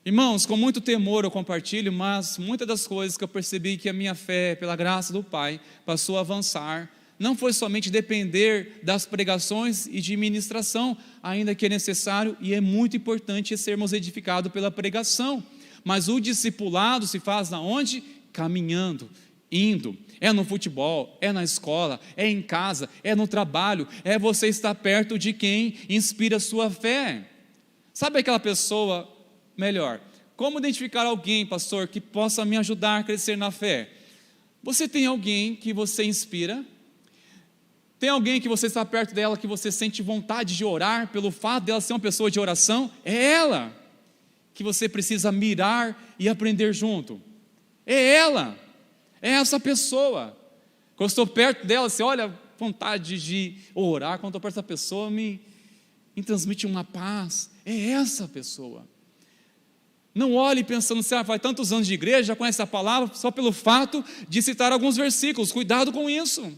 Irmãos, com muito temor eu compartilho, mas muitas das coisas que eu percebi que a minha fé, pela graça do Pai, passou a avançar, não foi somente depender das pregações e de ministração, ainda que é necessário e é muito importante sermos edificados pela pregação, mas o discipulado se faz aonde? Caminhando, indo, é no futebol, é na escola, é em casa, é no trabalho, é você estar perto de quem inspira a sua fé. Sabe aquela pessoa, melhor, como identificar alguém, pastor, que possa me ajudar a crescer na fé? Você tem alguém que você inspira? Tem alguém que você está perto dela, que você sente vontade de orar, pelo fato dela ser uma pessoa de oração? É ela que você precisa mirar e aprender junto. É ela, é essa pessoa. Quando eu estou perto dela, você olha, vontade de orar, quando eu estou perto dessa pessoa, me transmite uma paz. É essa pessoa. Não olhe pensando, você faz tantos anos de igreja, já conhece a palavra, só pelo fato de citar alguns versículos. Cuidado com isso.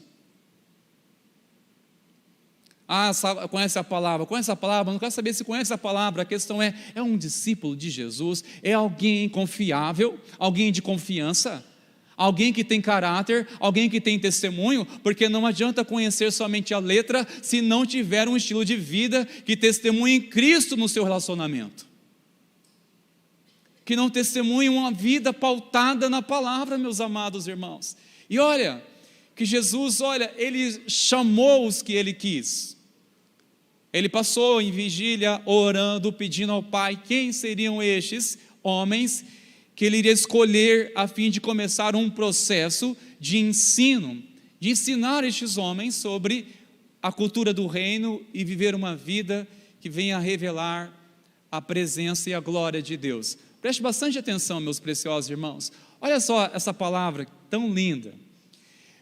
Conhece a palavra, não quero saber se conhece a palavra. A questão é um discípulo de Jesus, é alguém confiável, alguém de confiança, alguém que tem caráter, alguém que tem testemunho, porque não adianta conhecer somente a letra, se não tiver um estilo de vida que testemunhe em Cristo no seu relacionamento, que não testemunhe uma vida pautada na palavra, meus amados irmãos. E olha, que Jesus, Ele chamou os que Ele quis. Ele passou em vigília orando, pedindo ao Pai quem seriam estes homens que Ele iria escolher a fim de começar um processo de ensino, de ensinar estes homens sobre a cultura do reino e viver uma vida que venha a revelar a presença e a glória de Deus. Preste bastante atenção, meus preciosos irmãos. Olha só essa palavra tão linda.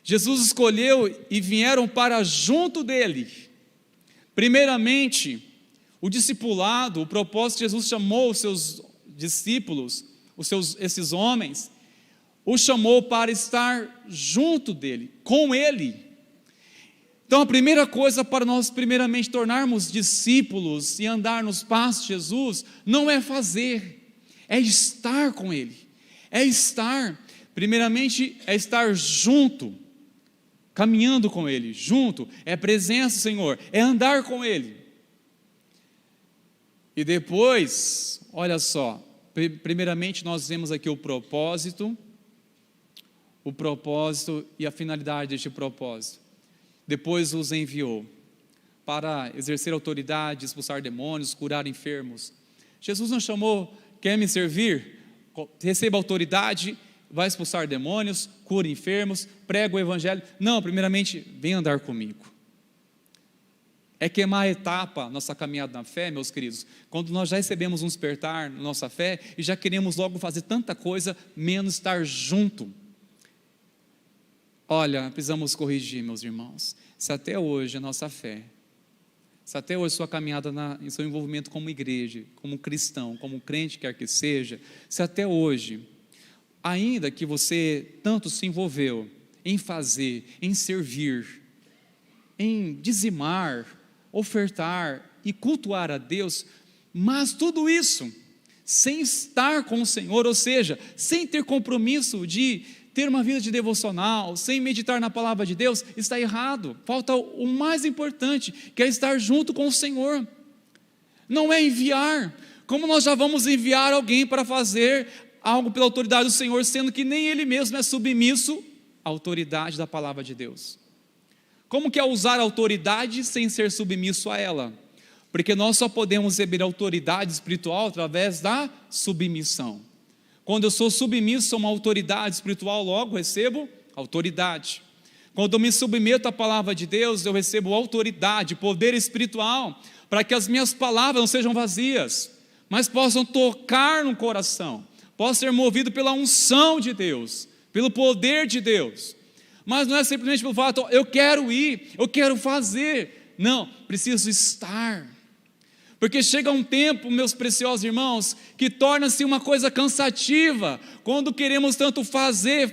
Jesus escolheu e vieram para junto dele. Primeiramente, o discipulado, o propósito, Jesus chamou os seus discípulos, esses homens, os chamou para estar junto dele, com ele. Então a primeira coisa para nós primeiramente tornarmos discípulos e andar nos passos de Jesus, não é fazer, é estar com ele, primeiramente é estar junto, caminhando com ele, junto, é presença, Senhor, é andar com ele. E depois, olha só, primeiramente nós vemos aqui o propósito e a finalidade deste propósito. Depois os enviou para exercer autoridade, expulsar demônios, curar enfermos. Jesus não chamou, quer me servir? Receba autoridade, vai expulsar demônios, cura enfermos, prega o evangelho. Não, primeiramente, vem andar comigo. É queimar a etapa, nossa caminhada na fé, meus queridos, quando nós já recebemos um despertar na nossa fé e já queremos logo fazer tanta coisa, menos estar junto. Olha, precisamos corrigir, meus irmãos. Se até hoje a nossa fé, se até hoje sua caminhada em seu envolvimento como igreja, como cristão, como crente quer que seja, se até hoje, ainda que você tanto se envolveu em fazer, em servir, em dizimar, ofertar e cultuar a Deus, mas tudo isso sem estar com o Senhor, ou seja, sem ter compromisso de ter uma vida de devocional, sem meditar na palavra de Deus, está errado. Falta o mais importante, que é estar junto com o Senhor. Não é enviar. Como nós já vamos enviar alguém para fazer algo pela autoridade do Senhor, sendo que nem Ele mesmo é submisso à autoridade da palavra de Deus? Como que é usar a autoridade sem ser submisso a ela? Porque nós só podemos receber autoridade espiritual através da submissão. Quando eu sou submisso a uma autoridade espiritual, logo recebo autoridade. Quando eu me submeto à palavra de Deus, eu recebo autoridade, poder espiritual, para que as minhas palavras não sejam vazias, mas possam tocar no coração, possam ser movido pela unção de Deus, pelo poder de Deus. Mas não é simplesmente pelo fato, eu quero ir, eu quero fazer. Não, preciso estar. Porque chega um tempo, meus preciosos irmãos, que torna-se uma coisa cansativa, quando queremos tanto fazer,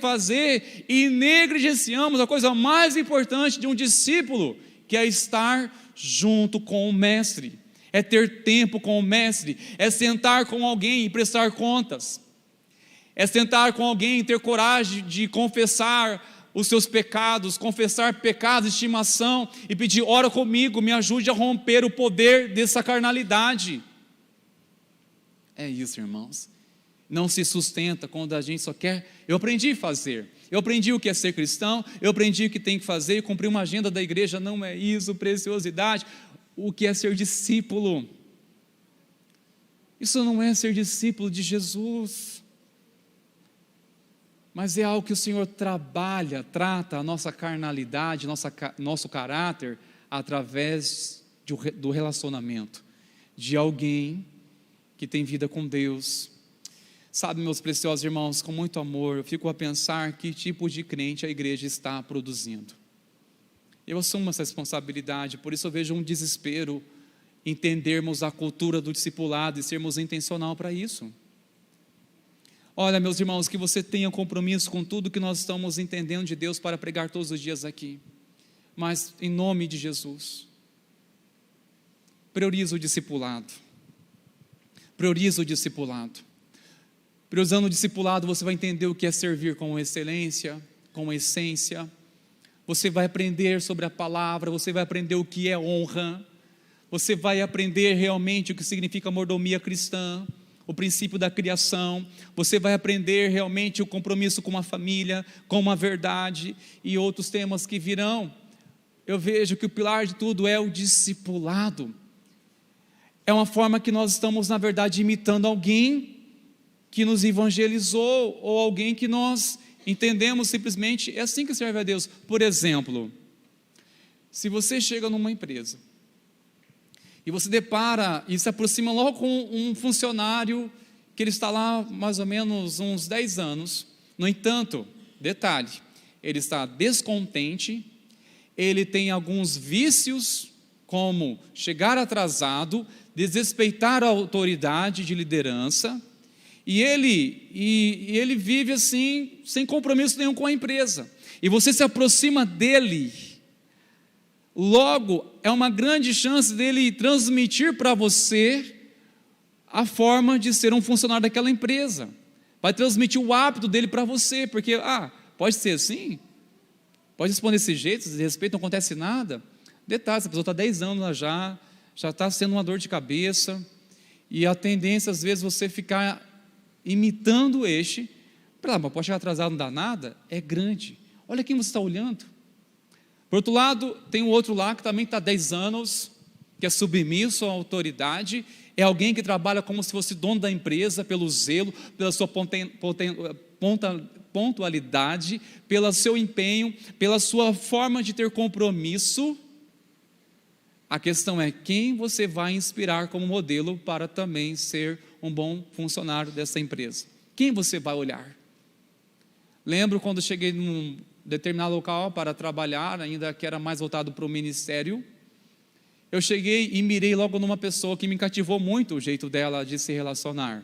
e negligenciamos a coisa mais importante de um discípulo, que é estar junto com o mestre, é ter tempo com o mestre, é sentar com alguém e prestar contas, é sentar com alguém e ter coragem de confessar os seus pecados, confessar pecados de estimação e pedir, ora comigo, me ajude a romper o poder dessa carnalidade. É isso, irmãos. Não se sustenta quando a gente só quer. Eu aprendi a fazer, eu aprendi o que é ser cristão, eu aprendi o que tem que fazer, cumprir uma agenda da igreja. Não é isso, preciosidade. O que é ser discípulo? Isso não é ser discípulo de Jesus, mas é algo que o Senhor trabalha, trata a nossa carnalidade, nosso caráter, através do relacionamento, de alguém que tem vida com Deus. Sabe, meus preciosos irmãos, com muito amor, eu fico a pensar que tipo de crente a igreja está produzindo. Eu assumo essa responsabilidade, por isso eu vejo um desespero em entendermos a cultura do discipulado e sermos intencional para isso. Olha, meus irmãos, que você tenha compromisso com tudo que nós estamos entendendo de Deus para pregar todos os dias aqui, mas em nome de Jesus, prioriza o discipulado, priorizando o discipulado, você vai entender o que é servir com excelência, com essência, você vai aprender sobre a palavra, você vai aprender o que é honra, você vai aprender realmente o que significa mordomia cristã, o princípio da criação, você vai aprender realmente o compromisso com a família, com a verdade e outros temas que virão. Eu vejo que o pilar de tudo é o discipulado. É uma forma que nós estamos, na verdade, imitando alguém que nos evangelizou, ou alguém que nós entendemos simplesmente, é assim que serve a Deus. Por exemplo, se você chega numa empresa, e você depara e se aproxima logo com um funcionário que ele está lá mais ou menos uns 10 anos. No entanto, detalhe, ele está descontente, ele tem alguns vícios, como chegar atrasado, desrespeitar a autoridade de liderança, e ele vive assim, sem compromisso nenhum com a empresa. E você se aproxima dele, logo, é uma grande chance dele transmitir para você a forma de ser um funcionário daquela empresa. Vai transmitir o hábito dele para você, porque, pode ser assim? Pode responder desse jeito, de respeito, não acontece nada? Detalhe, essa pessoa está 10 anos lá já está sendo uma dor de cabeça, e a tendência, às vezes, você ficar imitando mas pode chegar atrasado, não dá nada, é grande. Olha quem você está olhando. Por outro lado, tem o outro lá que também está 10 anos, que é submisso à autoridade, é alguém que trabalha como se fosse dono da empresa, pelo zelo, pela sua pontualidade, pelo seu empenho, pela sua forma de ter compromisso. A questão é quem você vai inspirar como modelo para também ser um bom funcionário dessa empresa. Quem você vai olhar? Lembro quando cheguei num determinado local para trabalhar, ainda que era mais voltado para o ministério, eu cheguei e mirei logo numa pessoa que me cativou muito o jeito dela de se relacionar.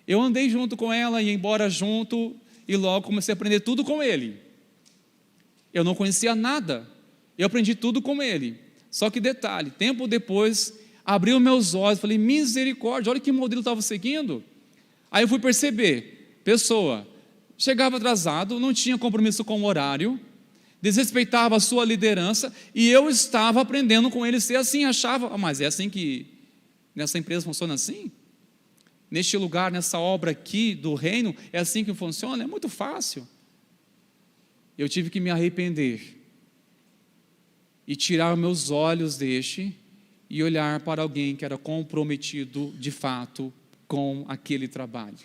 Eu andei junto com ela, ia embora junto, e logo comecei a aprender tudo com ele. Eu não conhecia nada, eu aprendi tudo com ele. Só que detalhe, tempo depois, abriu meus olhos, falei, misericórdia, olha que modelo eu estava seguindo. Aí eu fui perceber, pessoa chegava atrasado, não tinha compromisso com o horário, desrespeitava a sua liderança, e eu estava aprendendo com ele ser assim, achava, mas é assim que nessa empresa funciona assim? Neste lugar, nessa obra aqui do reino, é assim que funciona? É muito fácil. Eu tive que me arrepender e tirar meus olhos deste e olhar para alguém que era comprometido de fato com aquele trabalho.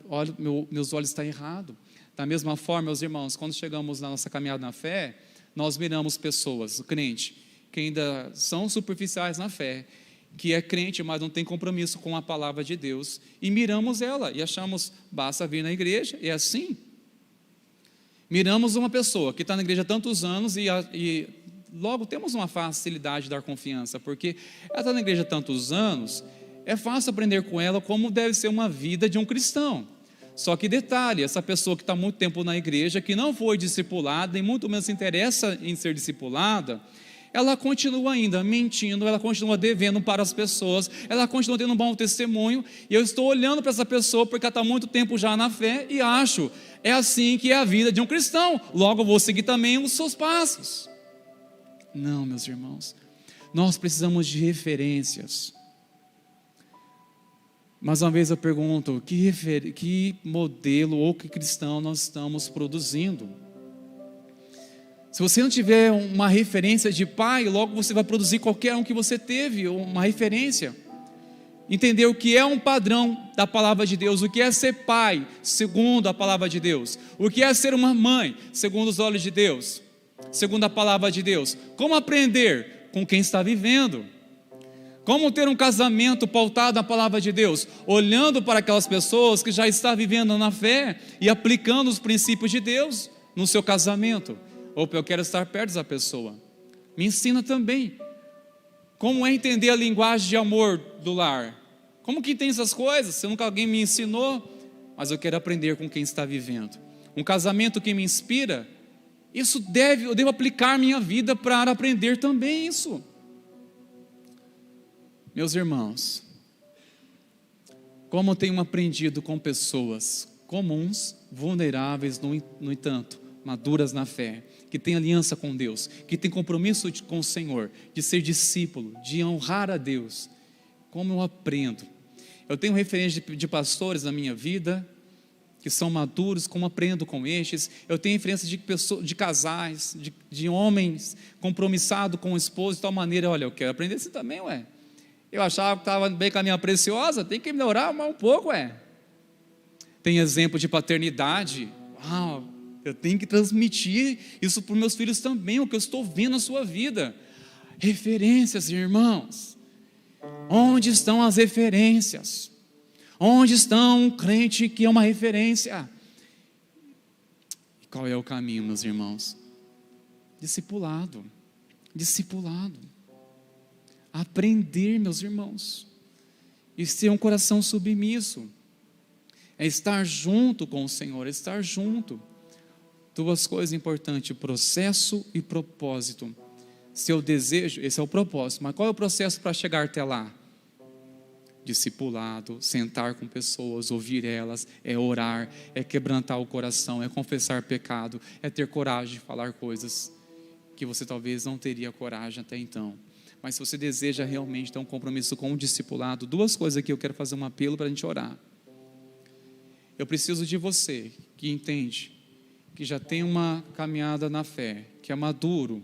Olha, meus olhos estão errados. Da mesma forma, meus irmãos, quando chegamos na nossa caminhada na fé, nós miramos pessoas, o crente, que ainda são superficiais na fé, que é crente, mas não tem compromisso com a palavra de Deus, e miramos ela, e achamos, basta vir na igreja, é assim. Miramos uma pessoa que está na igreja há tantos anos, e logo temos uma facilidade de dar confiança, porque ela está na igreja há tantos anos, é fácil aprender com ela como deve ser uma vida de um cristão. Só que detalhe, essa pessoa que está muito tempo na igreja, que não foi discipulada, e muito menos se interessa em ser discipulada, ela continua ainda mentindo, ela continua devendo para as pessoas, ela continua tendo um bom testemunho, e eu estou olhando para essa pessoa, porque ela está há muito tempo já na fé, e acho, é assim que é a vida de um cristão, logo eu vou seguir também os seus passos. Não, meus irmãos, nós precisamos de referências. Mais uma vez eu pergunto, que modelo ou que cristão nós estamos produzindo? Se você não tiver uma referência de pai, logo você vai produzir qualquer um que você teve, uma referência. Entender o que é um padrão da palavra de Deus, o que é ser pai, segundo a palavra de Deus, o que é ser uma mãe, segundo os olhos de Deus, segundo a palavra de Deus. Como aprender com quem está vivendo? Como ter um casamento pautado na palavra de Deus? Olhando para aquelas pessoas que já estão vivendo na fé e aplicando os princípios de Deus no seu casamento. Opa, eu quero estar perto dessa pessoa. Me ensina também. Como é entender a linguagem de amor do lar? Como que tem essas coisas? Se nunca alguém me ensinou, mas eu quero aprender com quem está vivendo. Um casamento que me inspira, eu devo aplicar minha vida para aprender também isso. Meus irmãos, como eu tenho aprendido com pessoas comuns, vulneráveis, no entanto, maduras na fé, que têm aliança com Deus, que têm compromisso com o Senhor, de ser discípulo, de honrar a Deus, como eu aprendo. Eu tenho referência de pastores na minha vida, que são maduros, como aprendo com estes. Eu tenho referência de casais, de homens compromissados com o esposo, de tal maneira, olha, eu quero aprender assim também, Eu achava que estava bem com a minha preciosa, tem que melhorar mais um pouco, Tem exemplo de paternidade, eu tenho que transmitir isso para os meus filhos também, o que eu estou vendo na sua vida. Referências, irmãos. Onde estão as referências? Onde está um crente que é uma referência? E qual é o caminho, meus irmãos? Discipulado. Discipulado. Aprender, meus irmãos. E ter um coração submisso. É estar junto com o Senhor, estar junto. Duas coisas importantes, processo e propósito. Seu desejo, esse é o propósito, mas qual é o processo para chegar até lá? Discipulado, sentar com pessoas, ouvir elas, é orar, é quebrantar o coração, é confessar pecado, é ter coragem de falar coisas que você talvez não teria coragem até então. Mas se você deseja realmente ter um compromisso com o discipulado, duas coisas aqui eu quero fazer um apelo para a gente orar. Eu preciso de você que entende, que já tem uma caminhada na fé, que é maduro,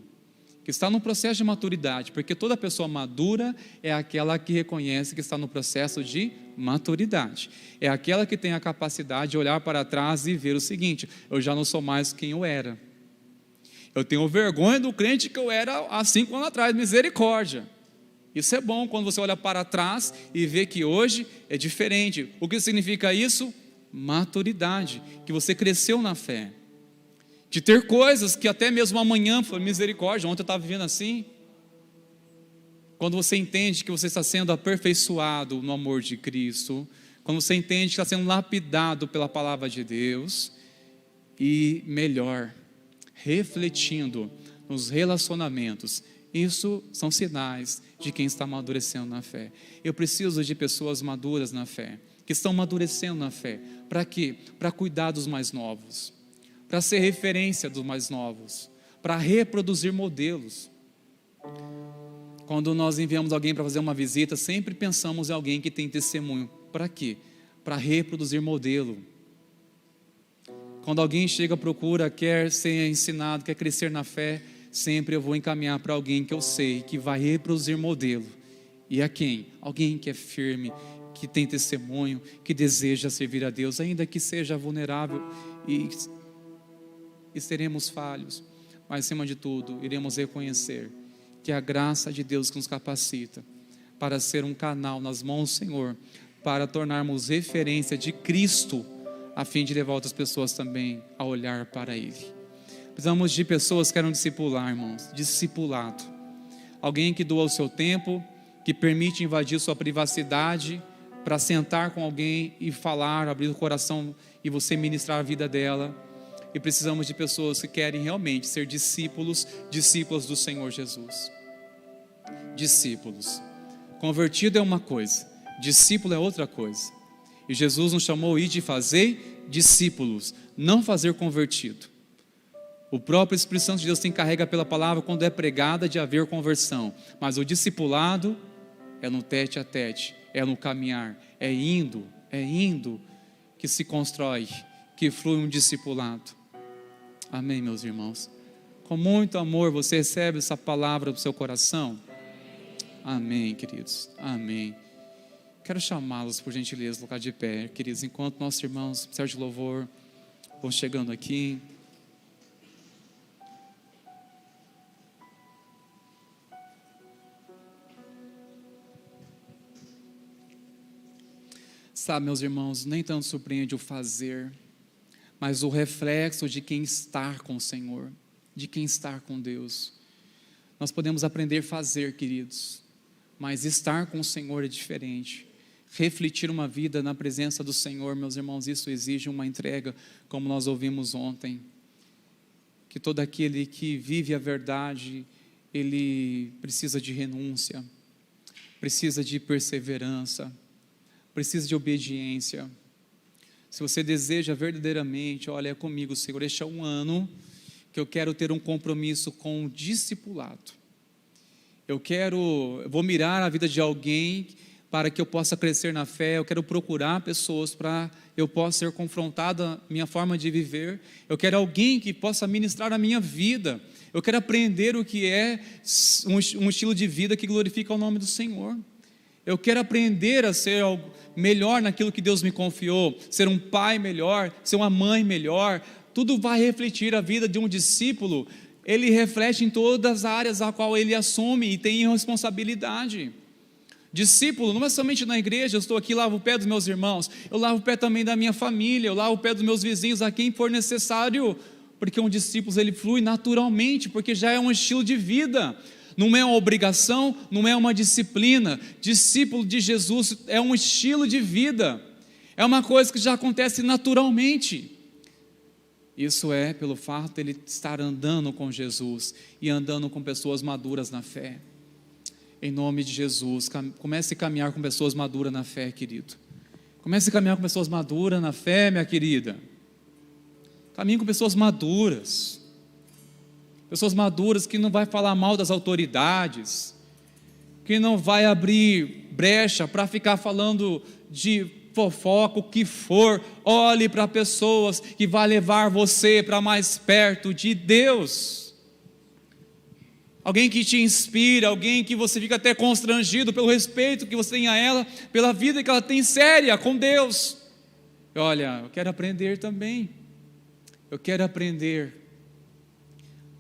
que está no processo de maturidade, porque toda pessoa madura é aquela que reconhece que está no processo de maturidade, é aquela que tem a capacidade de olhar para trás e ver o seguinte: eu já não sou mais quem eu era, eu tenho vergonha do crente que eu era há 5 anos atrás, misericórdia. Isso é bom quando você olha para trás e vê que hoje é diferente. O que significa isso? Maturidade, que você cresceu na fé, de ter coisas que até mesmo amanhã, foi misericórdia, ontem eu estava vivendo assim. Quando você entende que você está sendo aperfeiçoado no amor de Cristo, quando você entende que está sendo lapidado pela palavra de Deus, e melhor, refletindo nos relacionamentos, isso são sinais de quem está amadurecendo na fé. Eu preciso de pessoas maduras na fé, que estão amadurecendo na fé. Para quê? Para cuidar dos mais novos, para ser referência dos mais novos, para reproduzir modelos. Quando nós enviamos alguém para fazer uma visita, sempre pensamos em alguém que tem testemunho. Para quê? Para reproduzir modelo. Quando alguém chega à procura, quer ser ensinado, quer crescer na fé, sempre eu vou encaminhar para alguém que eu sei que vai reproduzir modelo. E a quem? Alguém que é firme, que tem testemunho, que deseja servir a Deus, ainda que seja vulnerável e seremos falhos, mas acima de tudo, iremos reconhecer que é a graça de Deus que nos capacita para ser um canal nas mãos do Senhor, para tornarmos referência de Cristo, a fim de levar outras pessoas também a olhar para Ele. Precisamos de pessoas que querem discipular, irmãos, discipulado. Alguém que doa o seu tempo, que permite invadir sua privacidade, para sentar com alguém e falar, abrir o coração e você ministrar a vida dela. E precisamos de pessoas que querem realmente ser discípulos do Senhor Jesus. Discípulos. Convertido é uma coisa, discípulo é outra coisa. E Jesus nos chamou de fazer discípulos, não fazer convertido. O próprio Espírito Santo de Deus se encarrega pela palavra quando é pregada de haver conversão. Mas o discipulado é no tete a tete, é no caminhar, é indo que se constrói, que flui um discipulado. Amém, meus irmãos? Com muito amor você recebe essa palavra do seu coração? Amém, queridos, amém. Quero chamá-los, por gentileza, no lugar de pé, queridos, enquanto nossos irmãos, Sérgio de Louvor, vão chegando aqui. Sabe, meus irmãos, nem tanto surpreende o fazer, mas o reflexo de quem está com o Senhor, de quem está com Deus. Nós podemos aprender a fazer, queridos, mas estar com o Senhor é diferente. Refletir uma vida na presença do Senhor, meus irmãos, isso exige uma entrega, como nós ouvimos ontem. Que todo aquele que vive a verdade, ele precisa de renúncia, precisa de perseverança, precisa de obediência. Se você deseja verdadeiramente, olha, é comigo, Senhor, este é um ano que eu quero ter um compromisso com o discipulado. Eu vou mirar a vida de alguém para que eu possa crescer na fé, eu quero procurar pessoas para eu possa ser confrontado a minha forma de viver, eu quero alguém que possa ministrar a minha vida, eu quero aprender o que é um estilo de vida que glorifica o nome do Senhor. Eu quero aprender a ser melhor naquilo que Deus me confiou, ser um pai melhor, ser uma mãe melhor. Tudo vai refletir a vida de um discípulo. Ele reflete em todas as áreas a qual ele assume e tem responsabilidade. Discípulo não é somente na igreja, eu estou aqui, lavo o pé dos meus irmãos, eu lavo o pé também da minha família, eu lavo o pé dos meus vizinhos, a quem for necessário, porque um discípulo ele flui naturalmente, porque já é um estilo de vida. Não é uma obrigação, não é uma disciplina. Discípulo de Jesus é um estilo de vida, é uma coisa que já acontece naturalmente. Isso é pelo fato de ele estar andando com Jesus e andando com pessoas maduras na fé. Em nome de Jesus, comece a caminhar com pessoas maduras na fé, querido. Comece a caminhar com pessoas maduras na fé, minha querida. Caminhe com pessoas maduras. Pessoas maduras que não vai falar mal das autoridades, que não vai abrir brecha para ficar falando de fofoca, o que for. Olhe para pessoas que vai levar você para mais perto de Deus. Alguém que te inspira, alguém que você fica até constrangido pelo respeito que você tem a ela, pela vida que ela tem séria com Deus. Olha, eu quero aprender também. Eu quero aprender.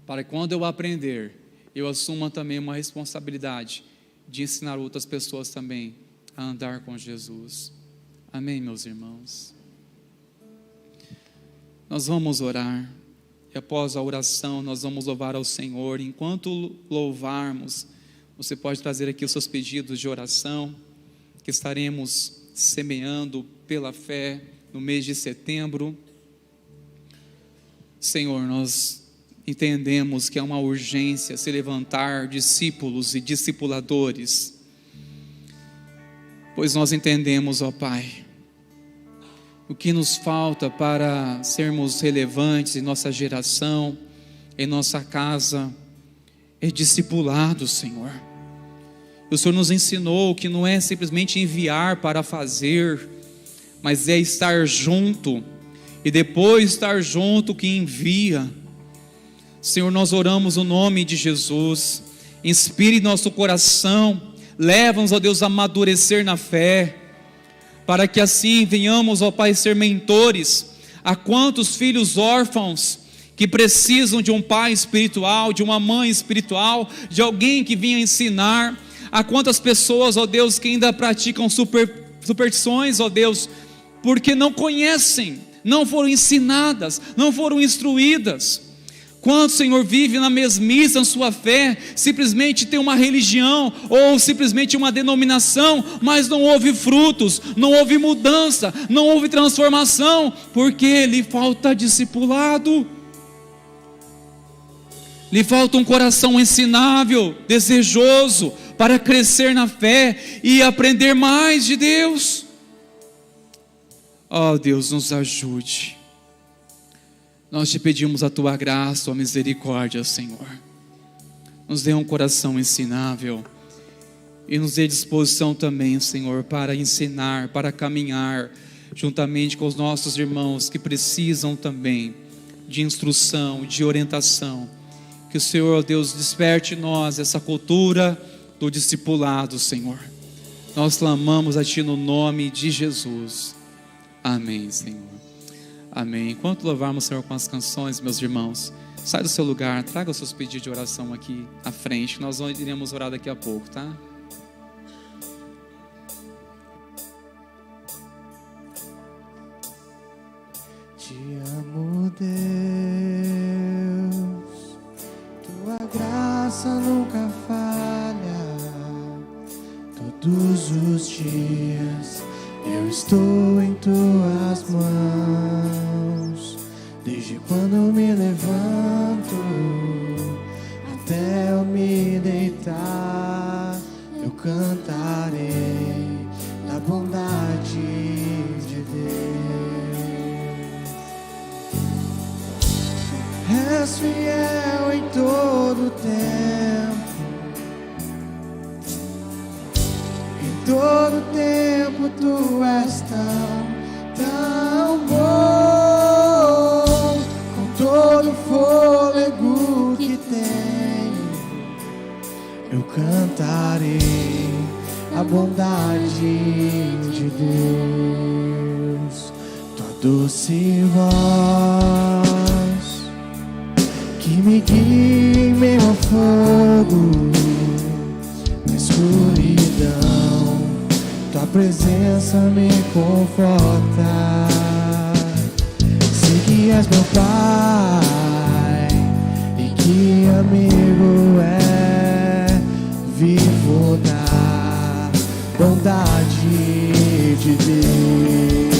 Para que quando eu aprender, eu assuma também uma responsabilidade de ensinar outras pessoas também a andar com Jesus. Amém, meus irmãos? Nós vamos orar, e após a oração nós vamos louvar ao Senhor. Enquanto louvarmos, você pode trazer aqui os seus pedidos de oração, que estaremos semeando pela fé no mês de setembro. Senhor, nós entendemos que é uma urgência se levantar discípulos e discipuladores, pois nós entendemos, ó Pai, O que nos falta para sermos relevantes em nossa geração, em nossa casa, é discipulado, Senhor. O Senhor nos ensinou que não é simplesmente enviar para fazer, mas é estar junto, e depois estar junto que envia. Senhor, nós oramos no nome de Jesus. Inspire nosso coração, leva-nos, ó Deus, a amadurecer na fé, para que assim venhamos, ó Pai, ser mentores a quantos filhos órfãos que precisam de um pai espiritual, de uma mãe espiritual, de alguém que venha ensinar, a quantas pessoas, ó Deus, que ainda praticam superstições, ó Deus, porque não conhecem, não foram ensinadas, não foram instruídas. Quanto, Senhor, vive na mesmice na sua fé, simplesmente tem uma religião, ou simplesmente uma denominação, mas não houve frutos, não houve mudança, não houve transformação, porque lhe falta discipulado, lhe falta um coração ensinável, desejoso, para crescer na fé e aprender mais de Deus. Ó Deus, nos ajude. Nós te pedimos a tua graça, a misericórdia, Senhor. Nos dê um coração ensinável e nos dê disposição também, Senhor, para ensinar, para caminhar juntamente com os nossos irmãos que precisam também de instrução, de orientação. Que o Senhor, ó Deus, desperte em nós essa cultura do discipulado, Senhor. Nós clamamos a Ti no nome de Jesus. Amém, Senhor. Amém. Enquanto louvarmos o Senhor com as canções, meus irmãos, sai do seu lugar, traga os seus pedidos de oração aqui à frente. Nós iremos orar daqui a pouco, tá?
Te amo, Deus, tua graça nunca falha. Todos os dias eu estou em tuas mãos. Desde quando me levanto até eu me deitar, eu cantarei da bondade de Deus. És fiel em todo tempo, em todo tempo tu és tão bom. Com todo fôlego que tenho, eu cantarei a bondade de Deus. Tua doce voz que me guia em meio ao fogo, na escuridão, tua presença me conforta. Sei que és meu Pai e que amigo é, vivo na bondade de Deus.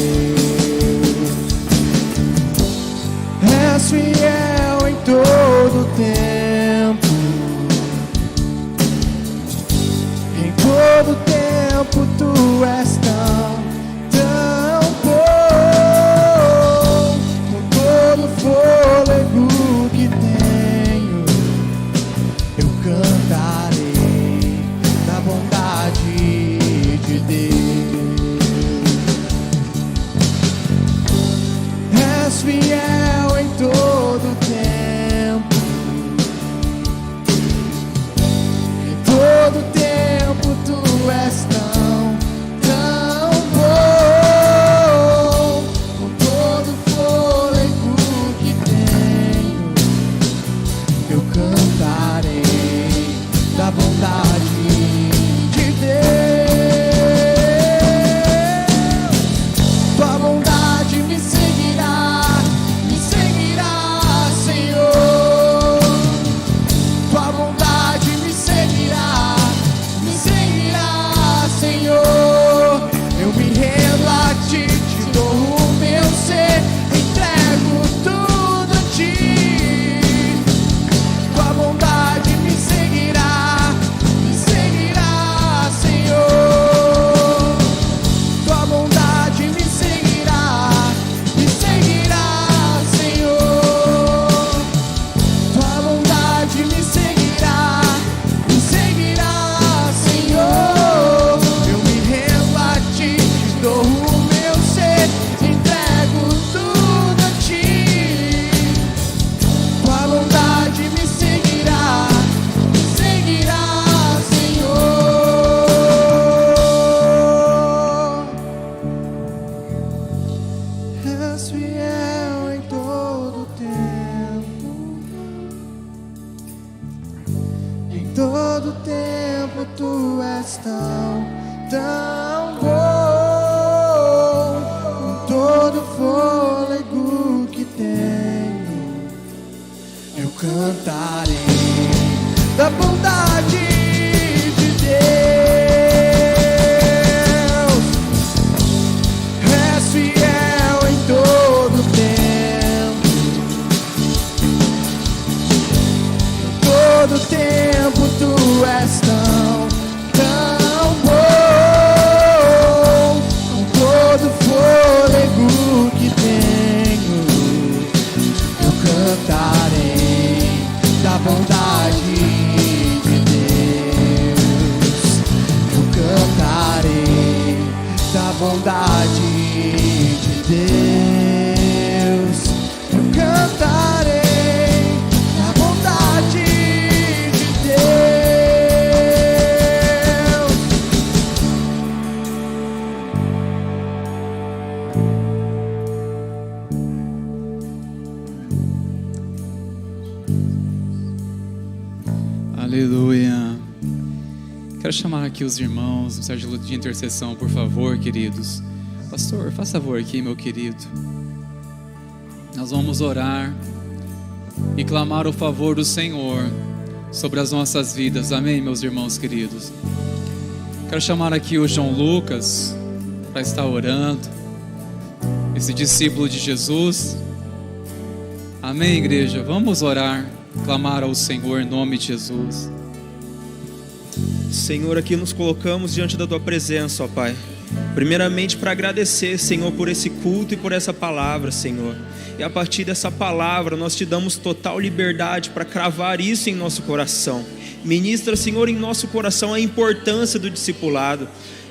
És fiel em todo tempo, em todo tempo tu és tão bom. Com todo fôlego que tenho, eu cantarei da bondade de Deus. És fiel em todo tempo, em todo tempo tu és tão bom. Com todo fôlego que tenho, eu cantarei da bondade de Deus. tão bom, com todo fôlego que tenho, eu cantarei da bondade de Deus. És fiel em todo tempo, todo tempo tu és tão bom, com todo fôlego que tenho, eu cantarei da bondade de Deus. Eu cantarei da bondade de Deus. Eu cantarei da bondade de Deus.
Aleluia. Quero chamar aqui os irmãos no Sérgio de intercessão, por favor, queridos. Pastor, faça favor aqui, meu querido. Nós vamos orar e clamar o favor do Senhor sobre as nossas vidas. Amém, meus irmãos queridos. Quero chamar aqui o João Lucas para estar orando, esse discípulo de Jesus. Amém, igreja. Vamos orar, clamar ao Senhor em nome de Jesus.
Senhor, aqui nos colocamos diante da Tua presença, ó Pai. Primeiramente para agradecer, Senhor, por esse culto e por essa palavra, Senhor. E a partir dessa palavra nós Te damos total liberdade para cravar isso em nosso coração. Ministra, Senhor, em nosso coração a importância do discipulado.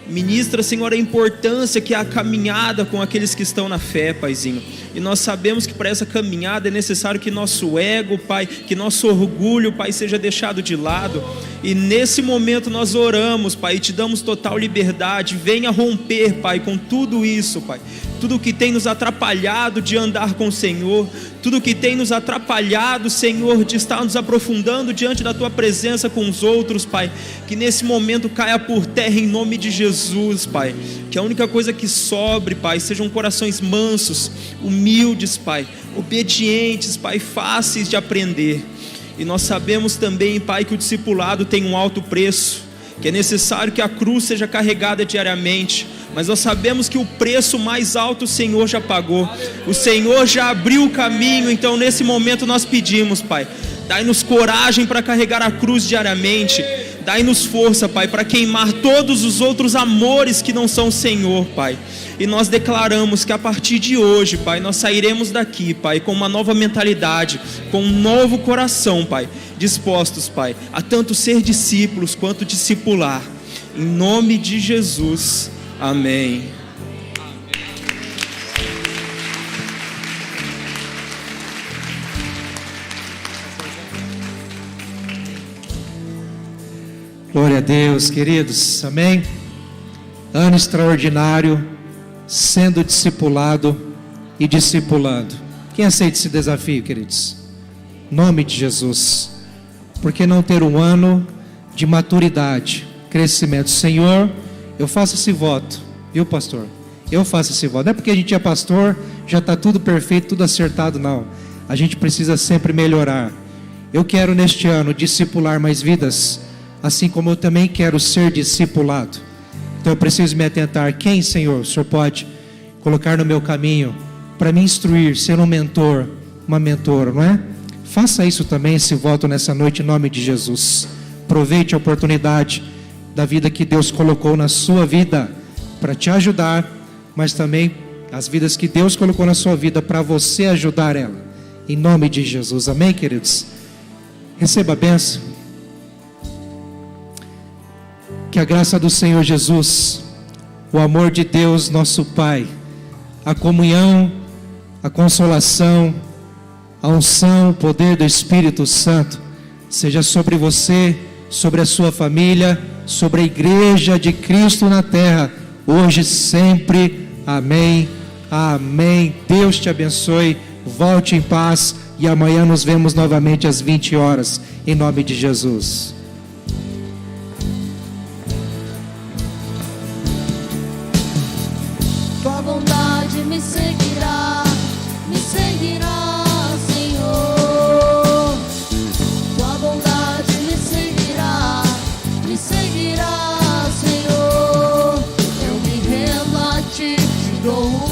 Ministra, Senhor, a importância que é a caminhada com aqueles que estão na fé, Paizinho. E nós sabemos que para essa caminhada é necessário que nosso ego, Pai, que nosso orgulho, Pai, seja deixado de lado. E nesse momento nós oramos, Pai, e Te damos total liberdade. Venha romper, Pai, com tudo isso, Pai. Tudo que tem nos atrapalhado de andar com o Senhor, tudo que tem nos atrapalhado, Senhor, de estar nos aprofundando diante da Tua presença com os outros, Pai, que nesse momento caia por terra em nome de Jesus, Pai. Que a única coisa que sobre, Pai, sejam corações mansos, humildes, Pai, obedientes, Pai, fáceis de aprender. E nós sabemos também, Pai, que o discipulado tem um alto preço, que é necessário que a cruz seja carregada diariamente. Mas nós sabemos que o preço mais alto o Senhor já pagou. O Senhor já abriu o caminho. Então nesse momento nós pedimos, Pai, dai-nos coragem para carregar a cruz diariamente. Dai-nos força, Pai, para queimar todos os outros amores que não são o Senhor, Pai. E nós declaramos que a partir de hoje, Pai, nós sairemos daqui, Pai, com uma nova mentalidade, com um novo coração, Pai, dispostos, Pai, a tanto ser discípulos quanto discipular. Em nome de Jesus. Amém.
Glória a Deus, queridos, amém? Ano extraordinário, sendo discipulado e discipulando. Quem aceita esse desafio, queridos? Em nome de Jesus. Por que não ter um ano de maturidade, crescimento? Senhor, eu faço esse voto, viu, pastor? Eu faço esse voto. Não é porque a gente é pastor, já está tudo perfeito, tudo acertado, não. A gente precisa sempre melhorar. Eu quero neste ano discipular mais vidas, assim como eu também quero ser discipulado. Então eu preciso me atentar. Quem, Senhor, o Senhor pode colocar no meu caminho para me instruir, ser um mentor, uma mentora, não é? Faça isso também, esse voto nessa noite, em nome de Jesus. Aproveite a oportunidade da vida que Deus colocou na sua vida para te ajudar, mas também as vidas que Deus colocou na sua vida para você ajudar ela, em nome de Jesus, amém, queridos? Receba a bênção. Que a graça do Senhor Jesus, o amor de Deus nosso Pai, a comunhão, a consolação, a unção, o poder do Espírito Santo seja sobre você, sobre a sua família, sobre a igreja de Cristo na terra, hoje e sempre. Amém, amém. Deus te abençoe, volte em paz e amanhã nos vemos novamente às 20 horas, em nome de Jesus.
bondade me seguirá, Senhor. Tua bondade me seguirá, Senhor. Eu me rendo a ti, te dou